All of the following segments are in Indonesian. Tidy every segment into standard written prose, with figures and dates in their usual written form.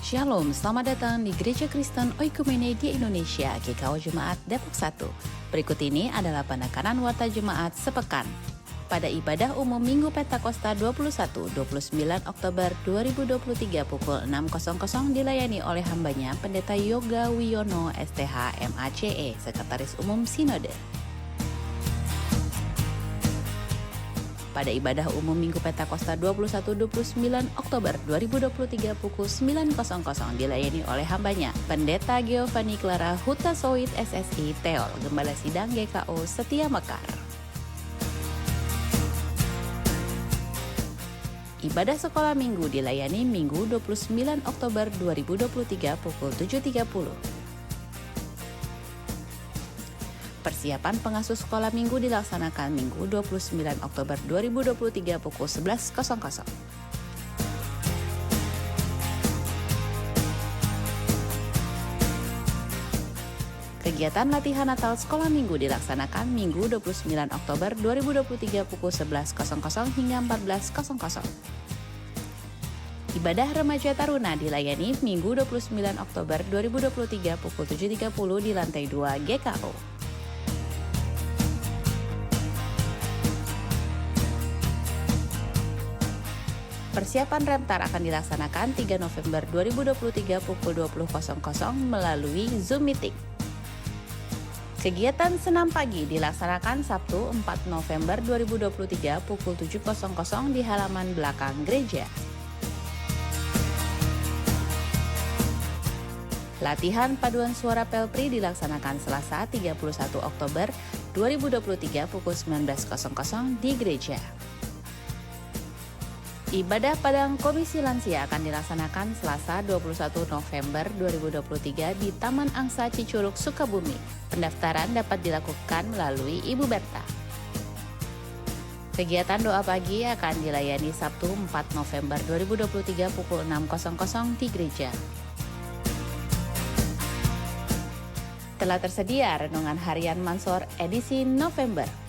Shalom, selamat datang di Gereja Kristen Oikumene di Indonesia, GKO Jemaat Depok 1. Berikut ini adalah penekanan warta Jemaat sepekan. Pada ibadah umum Minggu Pentakosta 21-29 Oktober 2023 pukul 6.00 dilayani oleh hambanya Pendeta Yoga Wiono STH MACE, Sekretaris Umum Sinode. Pada ibadah umum Minggu Pentakosta 21-29 Oktober 2023 pukul 9.00 dilayani oleh hambanya Pendeta Giovanni Clara Hutasoid SSI Teol, Gembala Sidang GKO Setia Mekar. Ibadah sekolah minggu dilayani Minggu 29 Oktober 2023 pukul 7.30. Persiapan pengasuh sekolah minggu dilaksanakan Minggu 29 Oktober 2023 pukul 11.00. Kegiatan latihan Natal sekolah minggu dilaksanakan Minggu 29 Oktober 2023 pukul 11.00 hingga 14.00. Ibadah remaja taruna dilayani Minggu 29 Oktober 2023 pukul 7.30 di lantai 2 GKO. Persiapan Remtar akan dilaksanakan 3 November 2023 pukul 20.00 melalui Zoom Meeting. Kegiatan senam pagi dilaksanakan Sabtu 4 November 2023 pukul 7.00 di halaman belakang gereja. Latihan paduan suara Pelpri dilaksanakan Selasa 31 Oktober 2023 pukul 19.00 di gereja. Ibadah Padang Komisi Lansia akan dilaksanakan Selasa 21 November 2023 di Taman Angsa Cicurug, Sukabumi. Pendaftaran dapat dilakukan melalui Ibu Berta. Kegiatan doa pagi akan dilayani Sabtu 4 November 2023 pukul 6.00 di gereja. Telah tersedia renungan harian Mansor edisi November.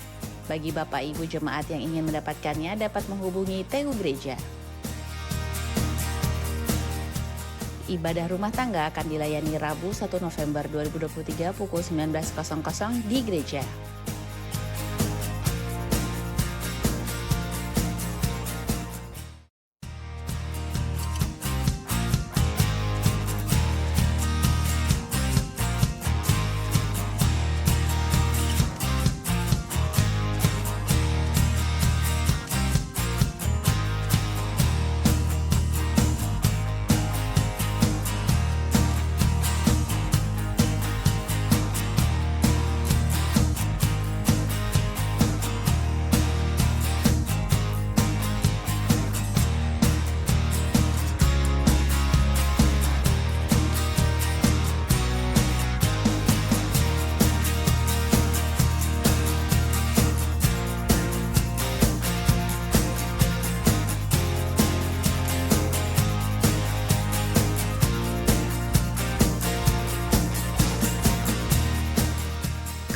Bagi Bapak Ibu Jemaat yang ingin mendapatkannya dapat menghubungi TU Gereja. Ibadah rumah tangga akan dilayani Rabu 1 November 2023 pukul 19.00 di gereja.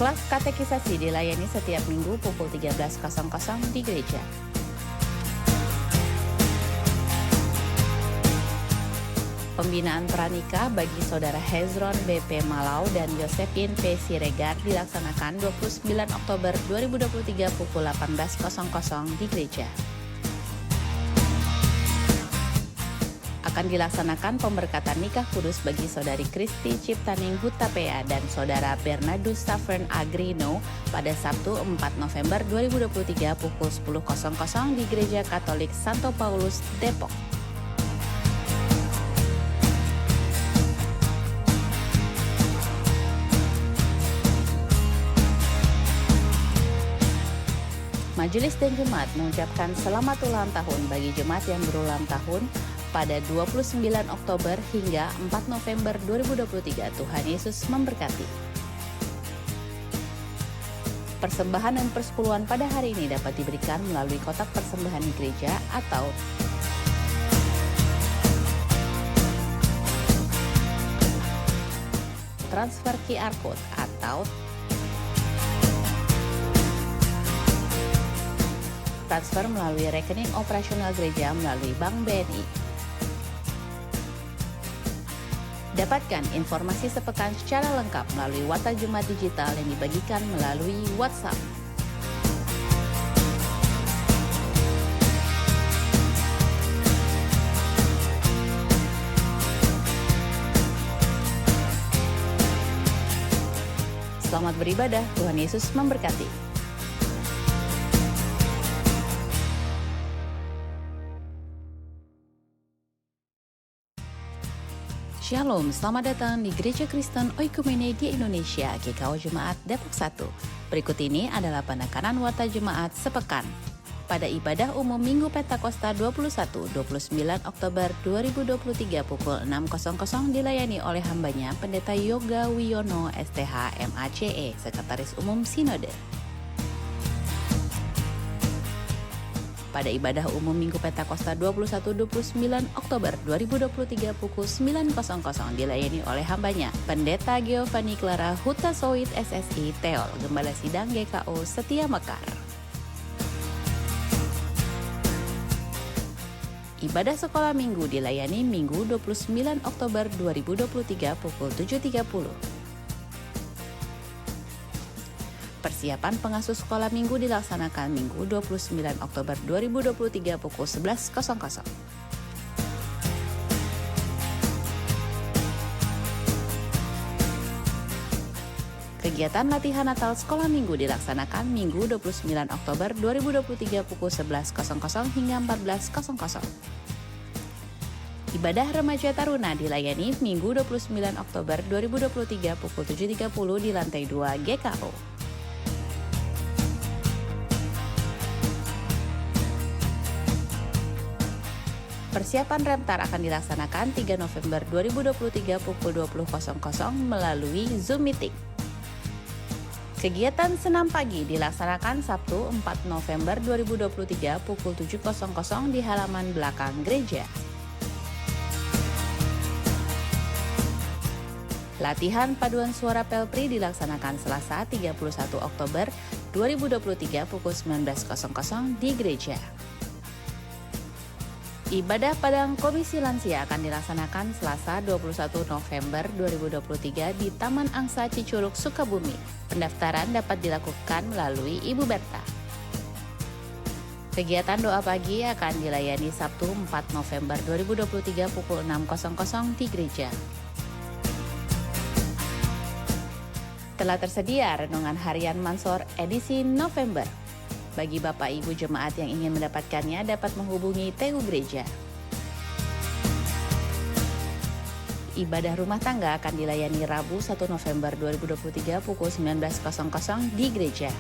Kelas katekisasi dilayani setiap minggu pukul 13.00 di gereja. Pembinaan pranikah bagi saudara Hezron BP Malau dan Josephine P. Siregar dilaksanakan 29 Oktober 2023 pukul 18.00 di gereja. Akan dilaksanakan pemberkatan nikah kudus bagi saudari Kristi Ciptaning Hutapea dan saudara Bernardus Savern Agrino pada Sabtu 4 November 2023 pukul 10.00 di Gereja Katolik Santo Paulus, Depok. Majelis dan Jemaat mengucapkan selamat ulang tahun bagi jemaat yang berulang tahun pada 29 Oktober hingga 4 November 2023. Tuhan Yesus memberkati. Persembahan dan persepuluhan pada hari ini dapat diberikan melalui kotak persembahan di gereja atau transfer QR Code atau transfer melalui rekening operasional gereja melalui Bank BNI. Dapatkan informasi sepekan secara lengkap melalui Warta Jumat Digital yang dibagikan melalui WhatsApp. Selamat beribadah, Tuhan Yesus memberkati. Shalom, selamat datang di Gereja Kristen Oikumene di Indonesia, GKO Jemaat Depok 1. Berikut ini adalah penekanan Warta Jemaat sepekan. Pada ibadah umum Minggu Pentakosta 21-29 Oktober 2023 pukul 6.00 dilayani oleh hambanya Pendeta Yoga Wiono STH MACE, Sekretaris Umum Sinode. Pada ibadah umum Minggu Pentakosta 21-29 Oktober 2023 pukul 9.00 dilayani oleh hambanya Pendeta Giovanni Clara Hutasoid SSI Teol, Gembala Sidang GKO Setia Mekar. Ibadah sekolah minggu dilayani Minggu 29 Oktober 2023 pukul 7.30. Persiapan pengasuh sekolah minggu dilaksanakan Minggu 29 Oktober 2023 pukul 11.00. Kegiatan latihan Natal sekolah minggu dilaksanakan Minggu 29 Oktober 2023 pukul 11.00 hingga 14.00. Ibadah remaja taruna dilayani Minggu 29 Oktober 2023 pukul 7.30 di lantai 2 GKO. Persiapan Remtar akan dilaksanakan 3 November 2023 pukul 20.00 melalui Zoom Meeting. Kegiatan senam pagi dilaksanakan Sabtu 4 November 2023 pukul 7.00 di halaman belakang gereja. Latihan paduan suara Pelpri dilaksanakan Selasa 31 Oktober 2023 pukul 19.00 di gereja. Ibadah Padang Komisi Lansia akan dilaksanakan Selasa 21 November 2023 di Taman Angsa Cicurug, Sukabumi. Pendaftaran dapat dilakukan melalui Ibu Berta. Kegiatan doa pagi akan dilayani Sabtu 4 November 2023 pukul 6.00 di gereja. Telah tersedia renungan harian Mansor edisi November. Bagi Bapak Ibu Jemaat yang ingin mendapatkannya dapat menghubungi TU Gereja. Ibadah rumah tangga akan dilayani Rabu 1 November 2023 pukul 19.00 di gereja.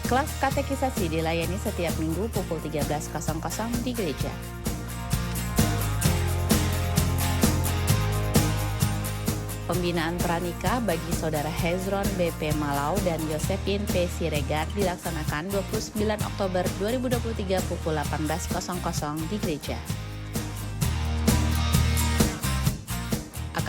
Kelas katekisasi dilayani setiap minggu pukul 13.00 di gereja. Pembinaan pranikah bagi Saudara Hezron BP Malau dan Yosepin P. Siregar dilaksanakan 29 Oktober 2023 pukul 18.00 di gereja.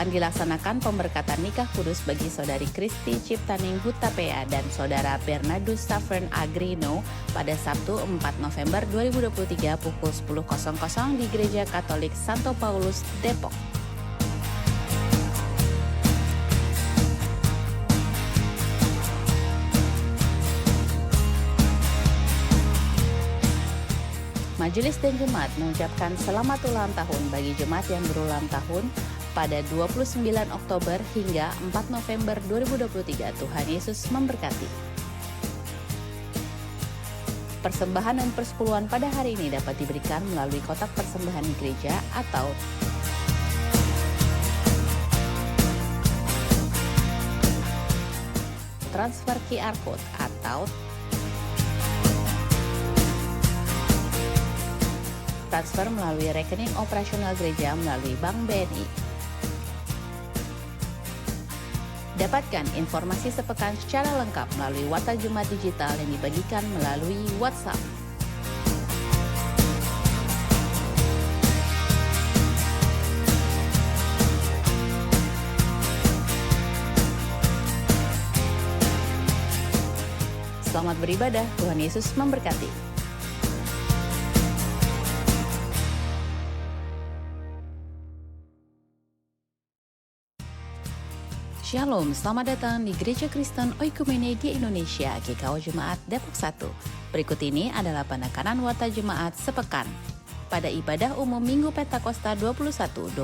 Akan dilaksanakan pemberkatan nikah kudus bagi Saudari Kristi Ciptaning Hutapea dan Saudara Bernardus Safren Agrino pada Sabtu 4 November 2023 pukul 10.00 di Gereja Katolik Santo Paulus, Depok. Majelis dan jemaat mengucapkan selamat ulang tahun bagi jemaat yang berulang tahun pada 29 Oktober hingga 4 November 2023. Tuhan Yesus memberkati. Persembahan dan persepuluhan pada hari ini dapat diberikan melalui kotak persembahan di gereja atau transfer QR Code atau transfer melalui rekening operasional gereja melalui Bank BNI. Dapatkan informasi sepekan secara lengkap melalui Warta Jumat Digital yang dibagikan melalui WhatsApp. Selamat beribadah, Tuhan Yesus memberkati. Shalom, selamat datang di Gereja Kristen Oikumene di Indonesia, GKO Jemaat Depok 1. Berikut ini adalah penekanan Warta Jemaat sepekan. Pada ibadah umum Minggu Pentakosta 21-29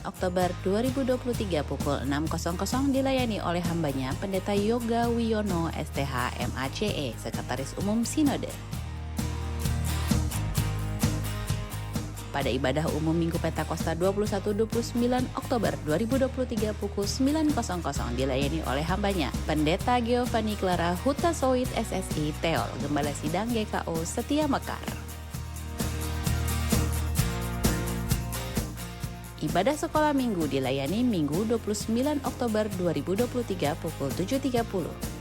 Oktober 2023 pukul 6.00 dilayani oleh hambanya Pendeta Yoga Wiono STH MACE, Sekretaris Umum Sinode. Pada ibadah umum Minggu Pentakosta 21-29 Oktober 2023 pukul 9.00 dilayani oleh hambanya Pendeta Giovanni Clara Hutasoid SSI Teol, Gembala Sidang GKO Setia Mekar. Ibadah sekolah minggu dilayani Minggu 29 Oktober 2023 pukul 7.30.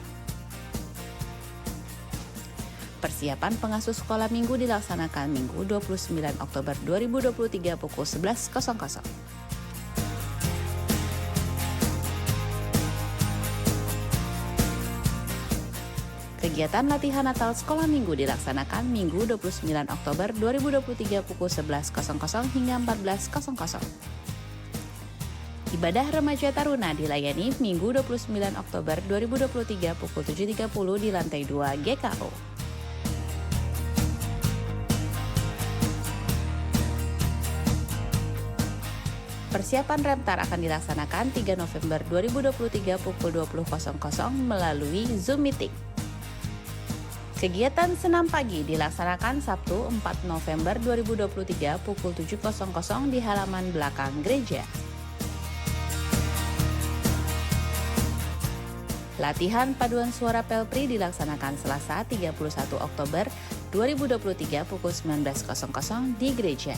Persiapan pengasuh sekolah minggu dilaksanakan Minggu 29 Oktober 2023 pukul 11.00. Kegiatan latihan Natal sekolah minggu dilaksanakan Minggu 29 Oktober 2023 pukul 11.00 hingga 14.00. Ibadah remaja taruna dilayani Minggu 29 Oktober 2023 pukul 7.30 di lantai 2 GKO. Persiapan Remtar akan dilaksanakan 3 November 2023 pukul 20.00 melalui Zoom Meeting. Kegiatan senam pagi dilaksanakan Sabtu 4 November 2023 pukul 7.00 di halaman belakang gereja. Latihan paduan suara Pelpri dilaksanakan Selasa 31 Oktober 2023 pukul 19.00 di gereja.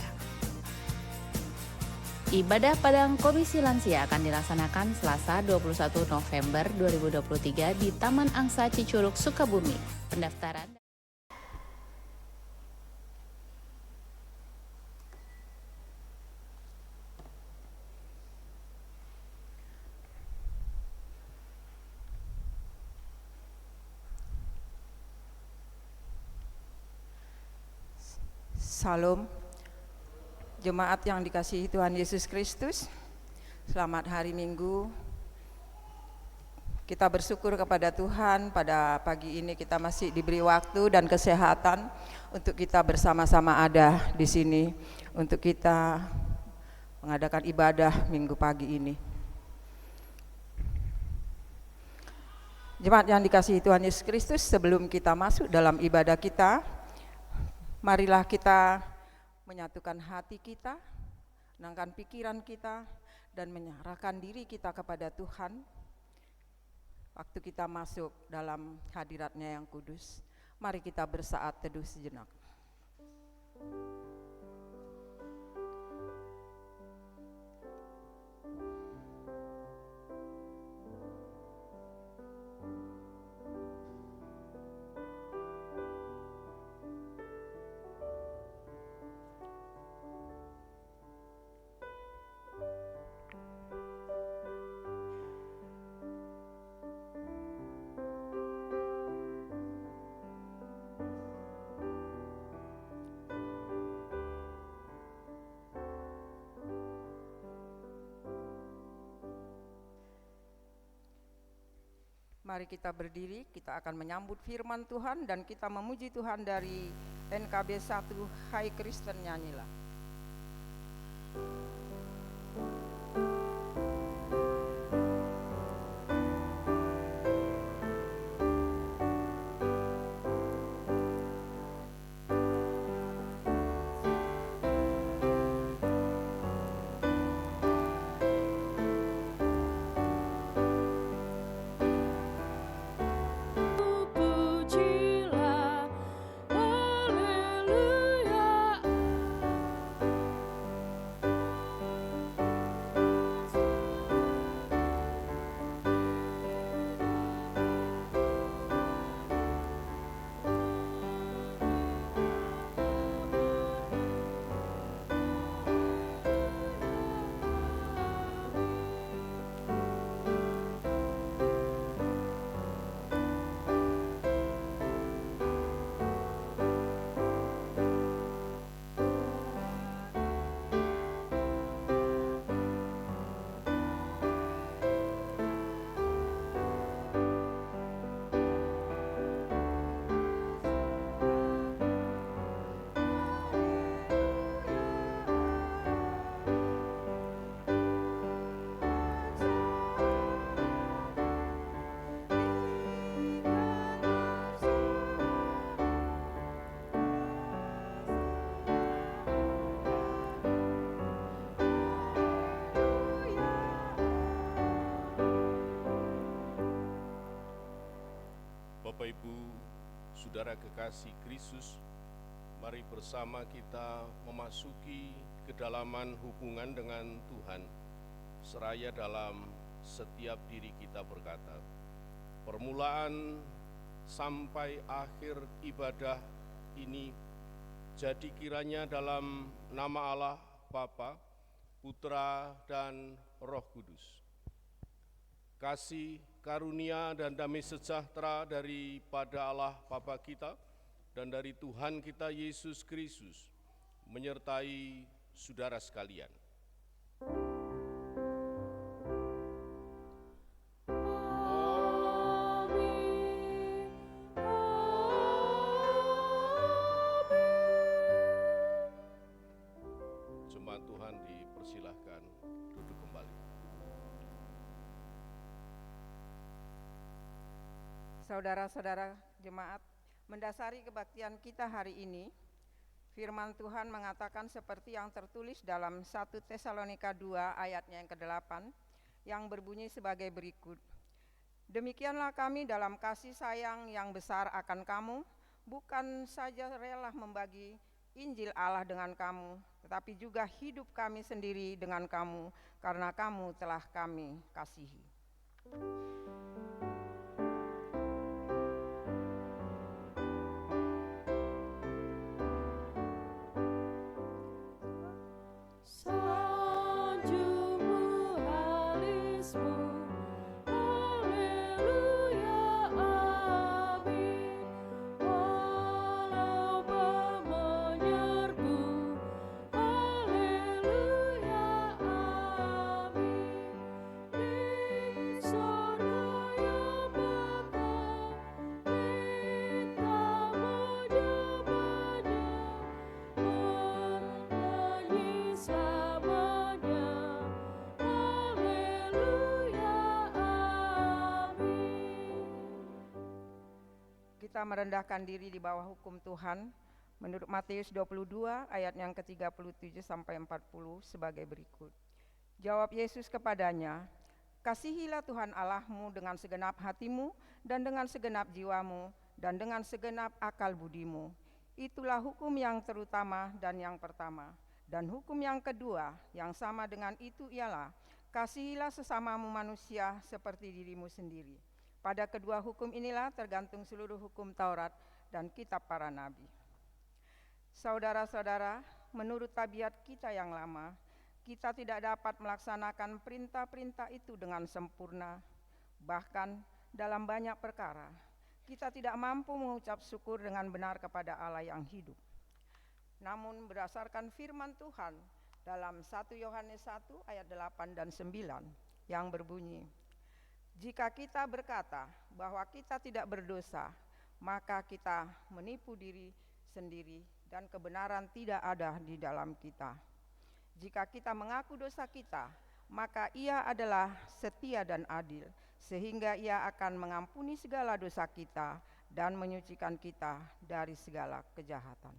Ibadah Padang Komisi Lansia akan dilaksanakan Selasa 21 November 2023 di Taman Angsa Cicurug, Sukabumi. Pendaftaran Salam, jemaat yang dikasihi Tuhan Yesus Kristus. Selamat hari Minggu. Kita bersyukur kepada Tuhan pada pagi ini kita masih diberi waktu dan kesehatan untuk kita bersama-sama ada di sini untuk kita mengadakan ibadah Minggu pagi ini. Jemaat yang dikasihi Tuhan Yesus Kristus, sebelum kita masuk dalam ibadah kita, marilah kita menyatukan hati kita, menenangkan pikiran kita, dan menyerahkan diri kita kepada Tuhan. Waktu kita masuk dalam hadirat-Nya yang kudus, mari kita bersaat teduh sejenak. Mari kita berdiri, kita akan menyambut firman Tuhan dan kita memuji Tuhan dari NKB 1 Hai Kristen, nyanyilah. saudara kekasih Kristus, mari bersama kita memasuki kedalaman hubungan dengan Tuhan, seraya dalam setiap diri kita berkata, permulaan sampai akhir ibadah ini, jadi kiranya dalam nama Allah Bapa, Putra, dan Roh Kudus, kasih, karunia, dan damai sejahtera daripada Allah Bapa kita dan dari Tuhan kita Yesus Kristus menyertai saudara sekalian. Jemaat Tuhan dipersilahkan duduk kembali. Saudara-saudara jemaat, mendasari kebaktian kita hari ini, firman Tuhan mengatakan seperti yang tertulis dalam 1 Tesalonika 2 ayatnya yang ke-8, yang berbunyi sebagai berikut. Demikianlah kami dalam kasih sayang yang besar akan kamu, bukan saja rela membagi Injil Allah dengan kamu, tetapi juga hidup kami sendiri dengan kamu, karena kamu telah kami kasihi. Kita merendahkan diri di bawah hukum Tuhan menurut Matius 22 ayat yang ke-37 sampai 40 sebagai berikut. Jawab Yesus kepadanya, kasihilah Tuhan Allahmu dengan segenap hatimu dan dengan segenap jiwamu dan dengan segenap akal budimu. Itulah hukum yang terutama dan yang pertama. Dan hukum yang kedua yang sama dengan itu ialah, kasihilah sesamamu manusia seperti dirimu sendiri. Pada kedua hukum inilah tergantung seluruh hukum Taurat dan kitab para nabi. Saudara-saudara, menurut tabiat kita yang lama, kita tidak dapat melaksanakan perintah-perintah itu dengan sempurna. Bahkan dalam banyak perkara, kita tidak mampu mengucap syukur dengan benar kepada Allah yang hidup. Namun berdasarkan firman Tuhan dalam 1 Yohanes 1 ayat 8 dan 9 yang berbunyi, jika kita berkata bahwa kita tidak berdosa, maka kita menipu diri sendiri dan kebenaran tidak ada di dalam kita. Jika kita mengaku dosa kita, maka Ia adalah setia dan adil, sehingga Ia akan mengampuni segala dosa kita dan menyucikan kita dari segala kejahatan.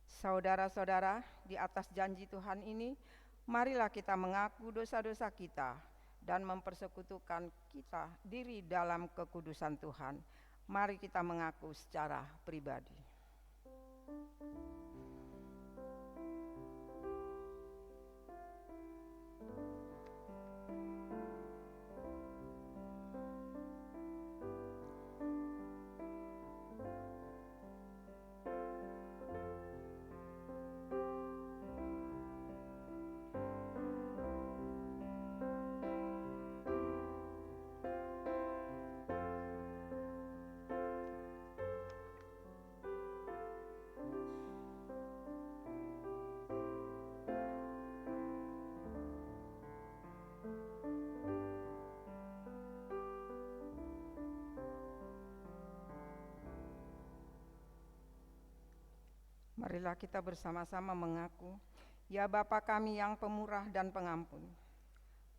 Saudara-saudara, di atas janji Tuhan ini, marilah kita mengaku dosa-dosa kita dan mempersekutukan kita diri dalam kekudusan Tuhan. Mari kita mengaku secara pribadi. Marilah kita bersama-sama mengaku, ya Bapa kami yang pemurah dan pengampun.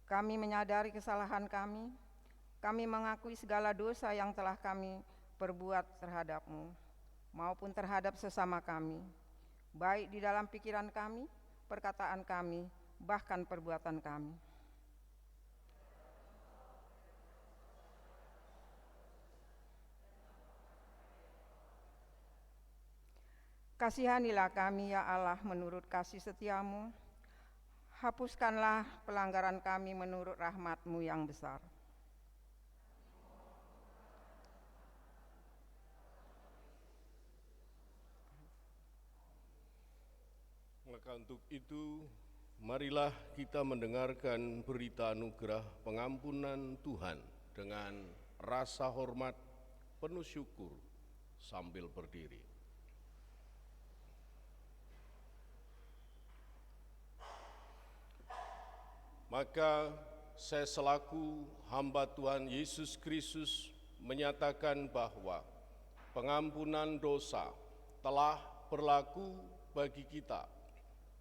Kami menyadari kesalahan kami mengakui segala dosa yang telah kami perbuat terhadap-Mu, maupun terhadap sesama kami, baik di dalam pikiran kami, perkataan kami, bahkan perbuatan kami. Kasihanilah kami ya Allah menurut kasih setiamu. Hapuskanlah pelanggaran kami menurut rahmat-Mu yang besar. Maka untuk itu, marilah kita mendengarkan berita anugerah pengampunan Tuhan dengan rasa hormat, penuh syukur, sambil berdiri. Maka saya selaku hamba Tuhan Yesus Kristus menyatakan bahwa pengampunan dosa telah berlaku bagi kita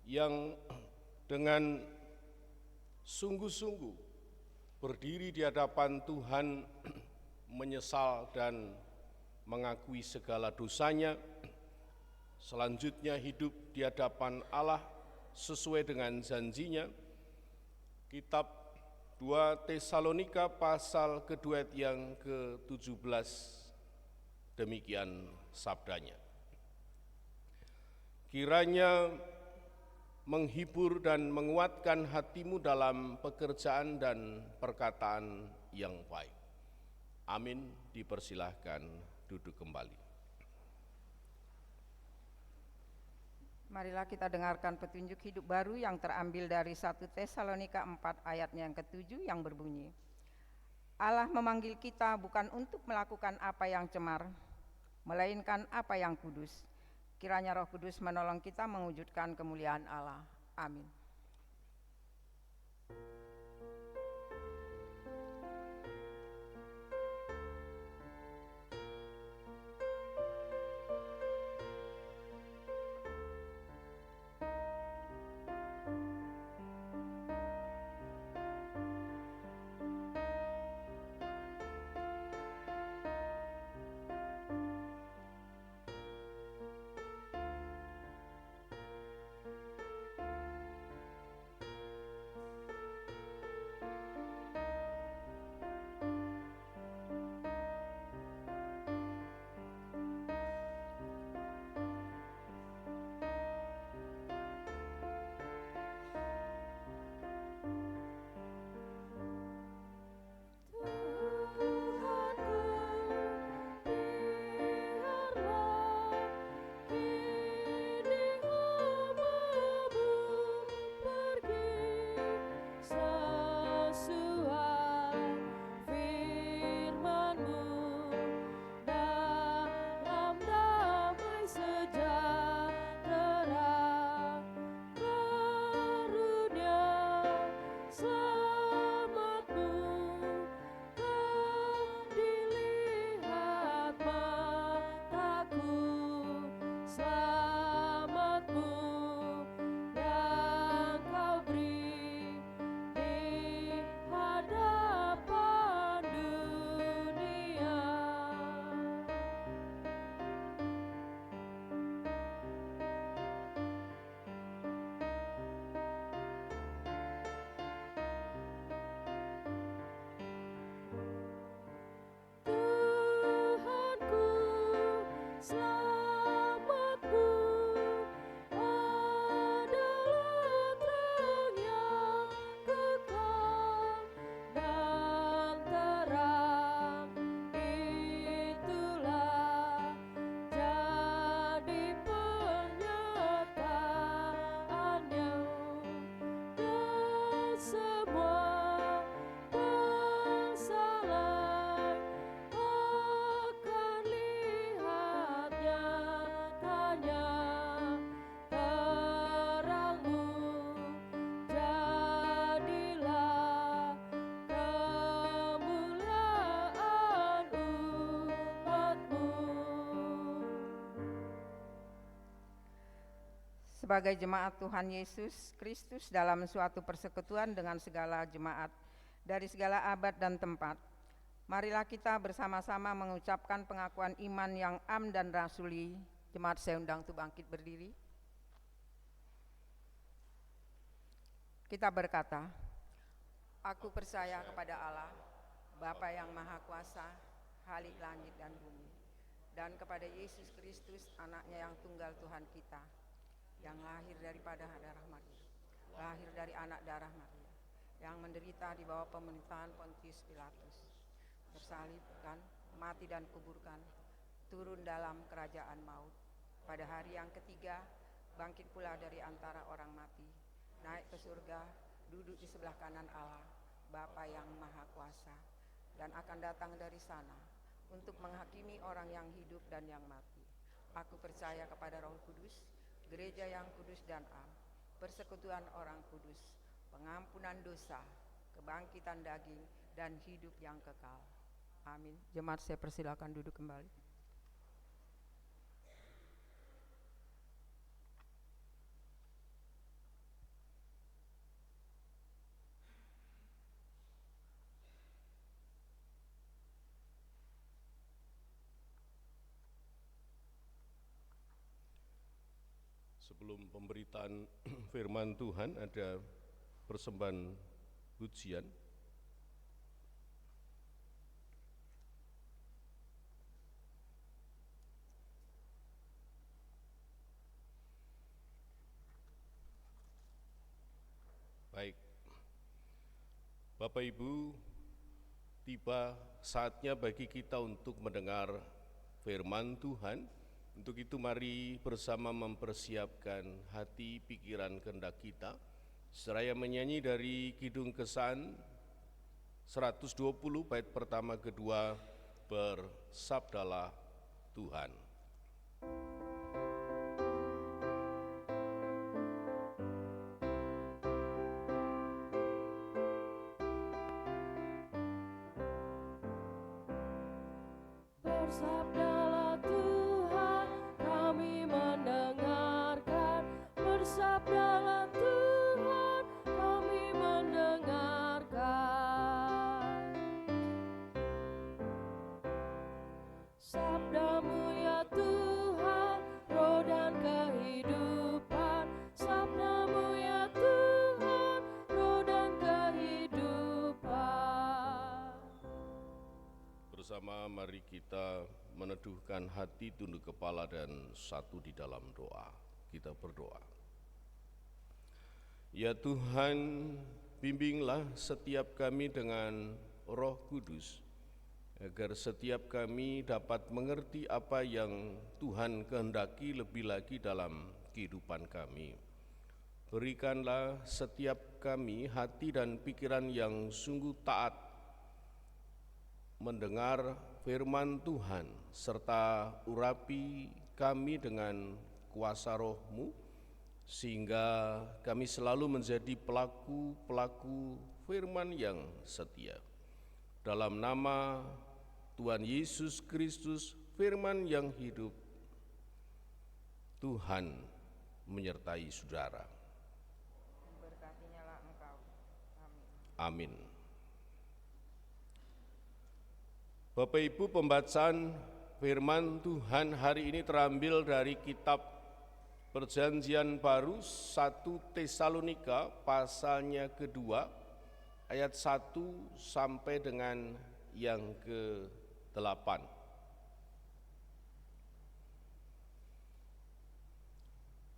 yang dengan sungguh-sungguh berdiri di hadapan Tuhan, menyesal dan mengakui segala dosanya, selanjutnya hidup di hadapan Allah sesuai dengan janjinya. Kitab 2 Tesalonika pasal kedua ayat yang ke-17, demikian sabdanya. Kiranya menghibur dan menguatkan hatimu dalam pekerjaan dan perkataan yang baik. Amin. Dipersilahkan duduk kembali. Marilah kita dengarkan petunjuk hidup baru yang terambil dari 1 Tesalonika 4 ayatnya yang ke-7 yang berbunyi, Allah memanggil kita bukan untuk melakukan apa yang cemar, melainkan apa yang kudus. Kiranya Roh Kudus menolong kita mewujudkan kemuliaan Allah. Amin. Sebagai jemaat Tuhan Yesus Kristus dalam suatu persekutuan dengan segala jemaat dari segala abad dan tempat, marilah kita bersama-sama mengucapkan pengakuan iman yang am dan rasuli. Jemaat saya undang untuk bangkit berdiri. Kita berkata, aku percaya kepada Allah, Bapa yang Maha Kuasa, Khalik langit dan bumi, dan kepada Yesus Kristus, anaknya yang tunggal Tuhan kita, yang lahir daripada darah Maria, lahir dari anak darah Maria, yang menderita di bawah pemerintahan Pontius Pilatus, tersalibkan, mati dan kuburkan, turun dalam kerajaan maut. Pada hari yang ketiga, bangkit pula dari antara orang mati, naik ke surga, duduk di sebelah kanan Allah, Bapa yang Maha Kuasa, dan akan datang dari sana untuk menghakimi orang yang hidup dan yang mati. Aku percaya kepada Roh Kudus, gereja yang kudus dan am, persekutuan orang kudus, pengampunan dosa, kebangkitan daging, dan hidup yang kekal. Amin. Jemaat, saya persilakan duduk kembali. Sebelum pemberitaan firman Tuhan ada persembahan pujian. Baik, Bapak Ibu, tiba saatnya bagi kita untuk mendengar firman Tuhan. Untuk itu mari bersama mempersiapkan hati, pikiran, kehendak kita, seraya menyanyi dari Kidung Kesan 120 bait pertama kedua, bersabdalah Tuhan. Bersabdalah Tuhan, kami mendengarkan. Bersabdalah Tuhan, kami mendengarkan. Sabdamu ya Tuhan, roh dan kehidupan. Sabdamu ya Tuhan, roh dan kehidupan. Bersama mari kita meneduhkan hati, tunduk kepala, dan satu di dalam doa. Kita berdoa. Ya Tuhan, bimbinglah setiap kami dengan Roh Kudus, agar setiap kami dapat mengerti apa yang Tuhan kehendaki lebih lagi dalam kehidupan kami. Berikanlah setiap kami hati dan pikiran yang sungguh taat mendengar firman Tuhan, serta urapi kami dengan kuasa Roh-Mu, sehingga kami selalu menjadi pelaku-pelaku firman yang setia. Dalam nama Tuhan Yesus Kristus, firman yang hidup, Tuhan menyertai saudara. Berkatinya Engkau. Amin. Amin. Bapak Ibu, pembacaan firman Tuhan hari ini terambil dari kitab Perjanjian Baru 1 Tesalonika pasalnya kedua ayat 1 sampai dengan yang ke-8.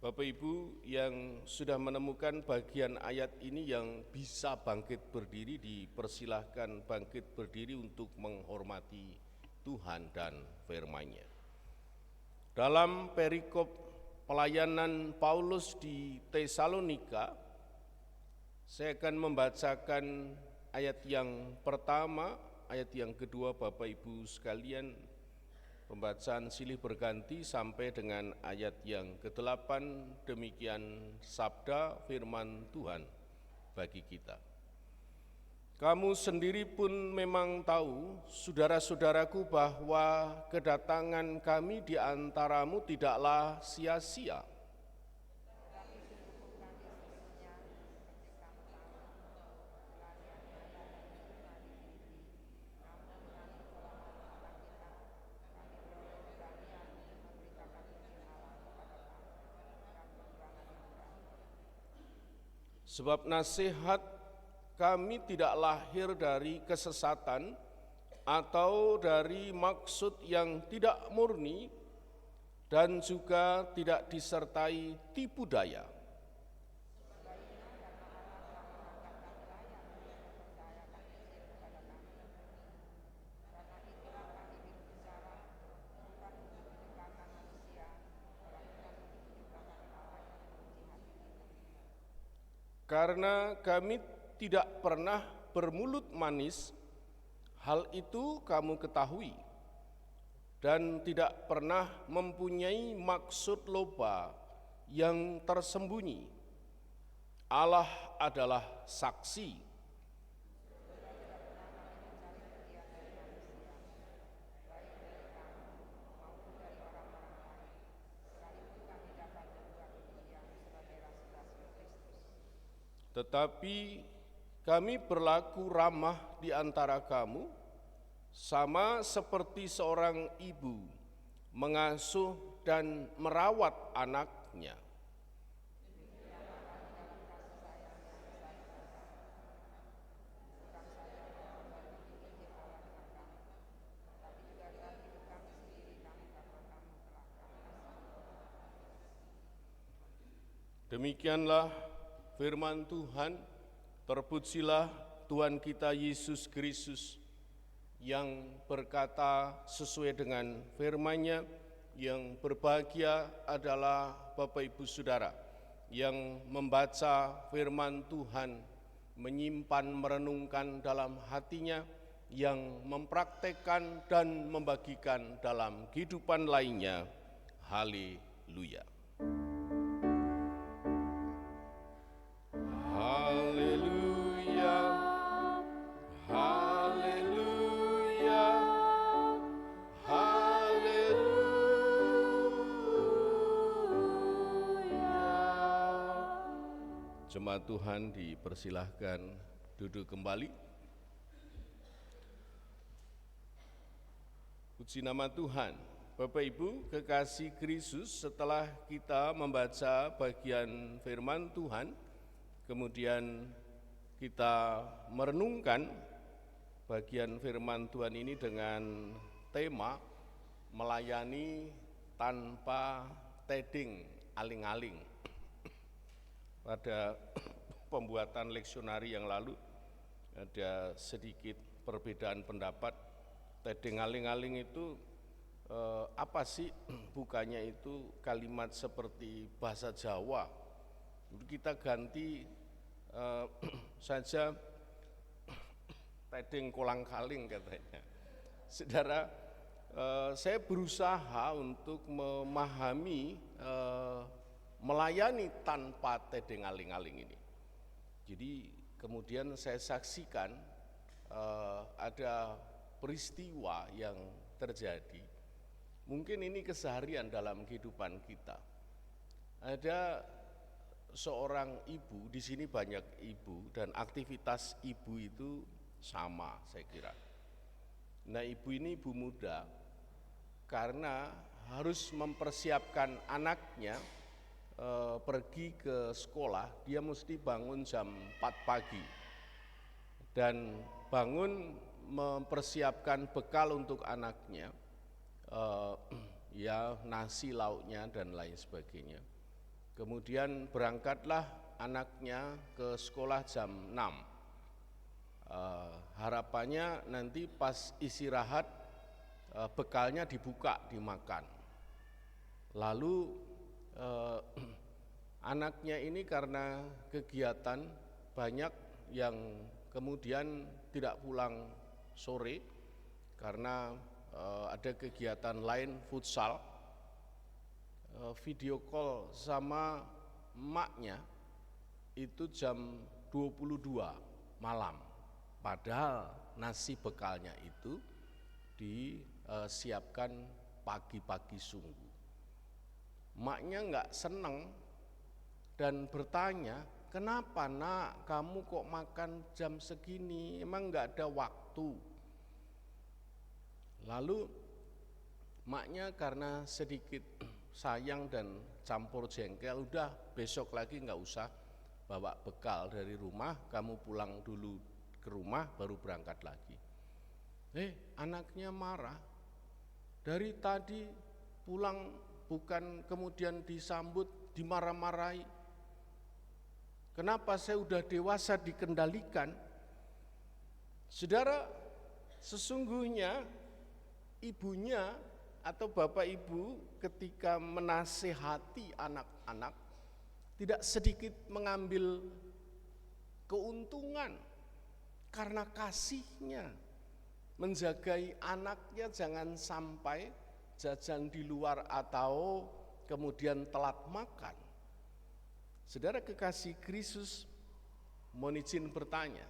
Bapak Ibu yang sudah menemukan bagian ayat ini yang bisa bangkit berdiri, dipersilahkan bangkit berdiri untuk menghormati Tuhan dan firman-Nya. Dalam perikop pelayanan Paulus di Tesalonika, saya akan membacakan ayat yang pertama, ayat yang kedua, Bapak Ibu sekalian, pembacaan silih berganti sampai dengan ayat yang ke-8, demikian sabda firman Tuhan bagi kita. Kamu sendiri pun memang tahu, saudara-saudaraku, bahwa kedatangan kami di antaramu tidaklah sia-sia. Sebab nasihat kami tidak lahir dari kesesatan, atau dari maksud yang tidak murni dan juga tidak disertai tipu daya. Karena kami tidak pernah bermulut manis, hal itu kamu ketahui, dan tidak pernah mempunyai maksud loba yang tersembunyi. Allah adalah saksi. Tetapi kami berlaku ramah di antara kamu, sama seperti seorang ibu mengasuh dan merawat anaknya. Demikianlah firman Tuhan. Terpujilah Tuhan kita Yesus Kristus yang berkata sesuai dengan firman-Nya, yang berbahagia adalah Bapak Ibu Saudara yang membaca firman Tuhan, menyimpan, merenungkan dalam hatinya, yang mempraktekkan dan membagikan dalam kehidupan lainnya. Haleluya. Haleluya, haleluya, haleluya. Jemaat Tuhan dipersilahkan duduk kembali. Puji nama Tuhan. Bapak Ibu kekasih Kristus, setelah kita membaca bagian firman Tuhan, kemudian kita merenungkan bagian firman Tuhan ini dengan tema melayani tanpa teding aling-aling. Pada pembuatan leksionari yang lalu ada sedikit perbedaan pendapat. Teding aling-aling itu apa sih? Bukannya itu kalimat seperti bahasa Jawa. Kita ganti saja teding kolang-kaling katanya. Saudara, saya berusaha untuk memahami melayani tanpa teding aling-aling ini. Jadi kemudian saya saksikan ada peristiwa yang terjadi. Mungkin ini keseharian dalam kehidupan kita. Ada seorang ibu, di sini banyak ibu dan aktivitas ibu itu sama saya kira. Nah, ibu ini ibu muda karena harus mempersiapkan anaknya pergi ke sekolah, dia mesti bangun jam 4 pagi dan bangun mempersiapkan bekal untuk anaknya, ya nasi lauknya dan lain sebagainya. Kemudian berangkatlah anaknya ke sekolah jam 6. Harapannya nanti pas istirahat bekalnya dibuka, dimakan. Lalu anaknya ini karena kegiatan banyak yang kemudian tidak pulang sore karena ada kegiatan lain, futsal. Video call sama emaknya itu jam 22 malam. Padahal nasi bekalnya itu disiapkan pagi-pagi sungguh. Emaknya enggak senang dan bertanya, kenapa nak kamu kok makan jam segini, emang enggak ada waktu? Lalu emaknya karena sedikit sayang dan campur jengkel, udah besok lagi enggak usah bawa bekal dari rumah, kamu pulang dulu ke rumah baru berangkat lagi. Anaknya marah. Dari tadi pulang bukan kemudian disambut, dimarah-marahi. Kenapa saya udah dewasa dikendalikan? Saudara, sesungguhnya ibunya atau bapak ibu ketika menasehati anak-anak tidak sedikit mengambil keuntungan karena kasihnya, menjagai anaknya jangan sampai jajan di luar atau kemudian telat makan. Saudara kekasih Kristus, mohon izin bertanya,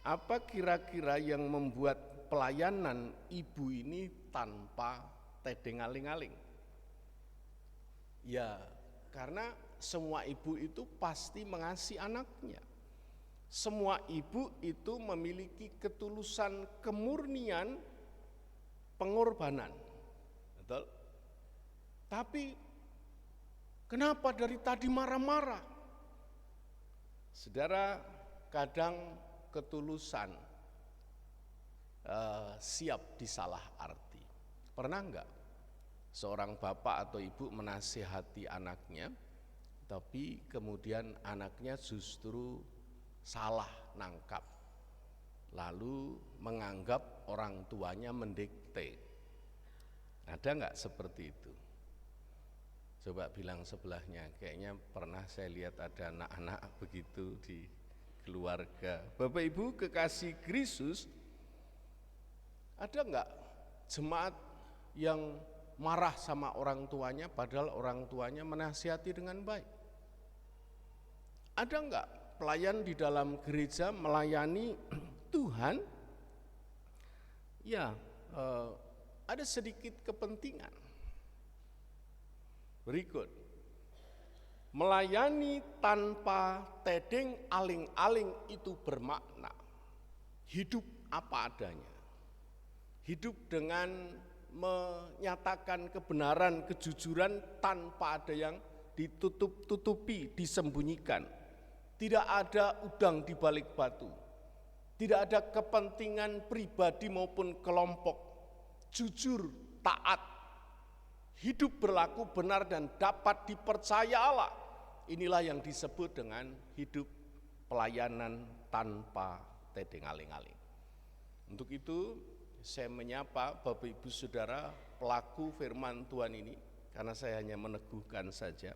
apa kira-kira yang membuat pelayanan ibu ini tanpa tedeng aling-aling? Ya, karena semua ibu itu pasti mengasihi anaknya. Semua ibu itu memiliki ketulusan, kemurnian, pengorbanan. Betul? Tapi kenapa dari tadi marah-marah? Saudara, kadang ketulusan siap disalah arti. Pernah enggak seorang bapak atau ibu menasihati anaknya, tapi kemudian anaknya justru salah nangkap, lalu menganggap orang tuanya mendikte? Ada enggak seperti itu? Coba bilang sebelahnya, kayaknya pernah saya lihat ada anak-anak begitu di keluarga. Bapak Ibu kekasih Kristus, ada enggak jemaat yang marah sama orang tuanya padahal orang tuanya menasihati dengan baik? Ada enggak pelayan di dalam gereja melayani Tuhan? Ya, ada sedikit kepentingan. Berikut, melayani tanpa tedeng aling-aling itu bermakna hidup apa adanya. Hidup dengan menyatakan kebenaran, kejujuran tanpa ada yang ditutup-tutupi, disembunyikan. Tidak ada udang di balik batu. Tidak ada kepentingan pribadi maupun kelompok. Jujur, taat, hidup berlaku benar dan dapat dipercaya Allah. Inilah yang disebut dengan hidup pelayanan tanpa tedeng aling-aling. Untuk itu saya menyapa Bapak Ibu Saudara pelaku firman Tuhan ini, karena saya hanya meneguhkan saja.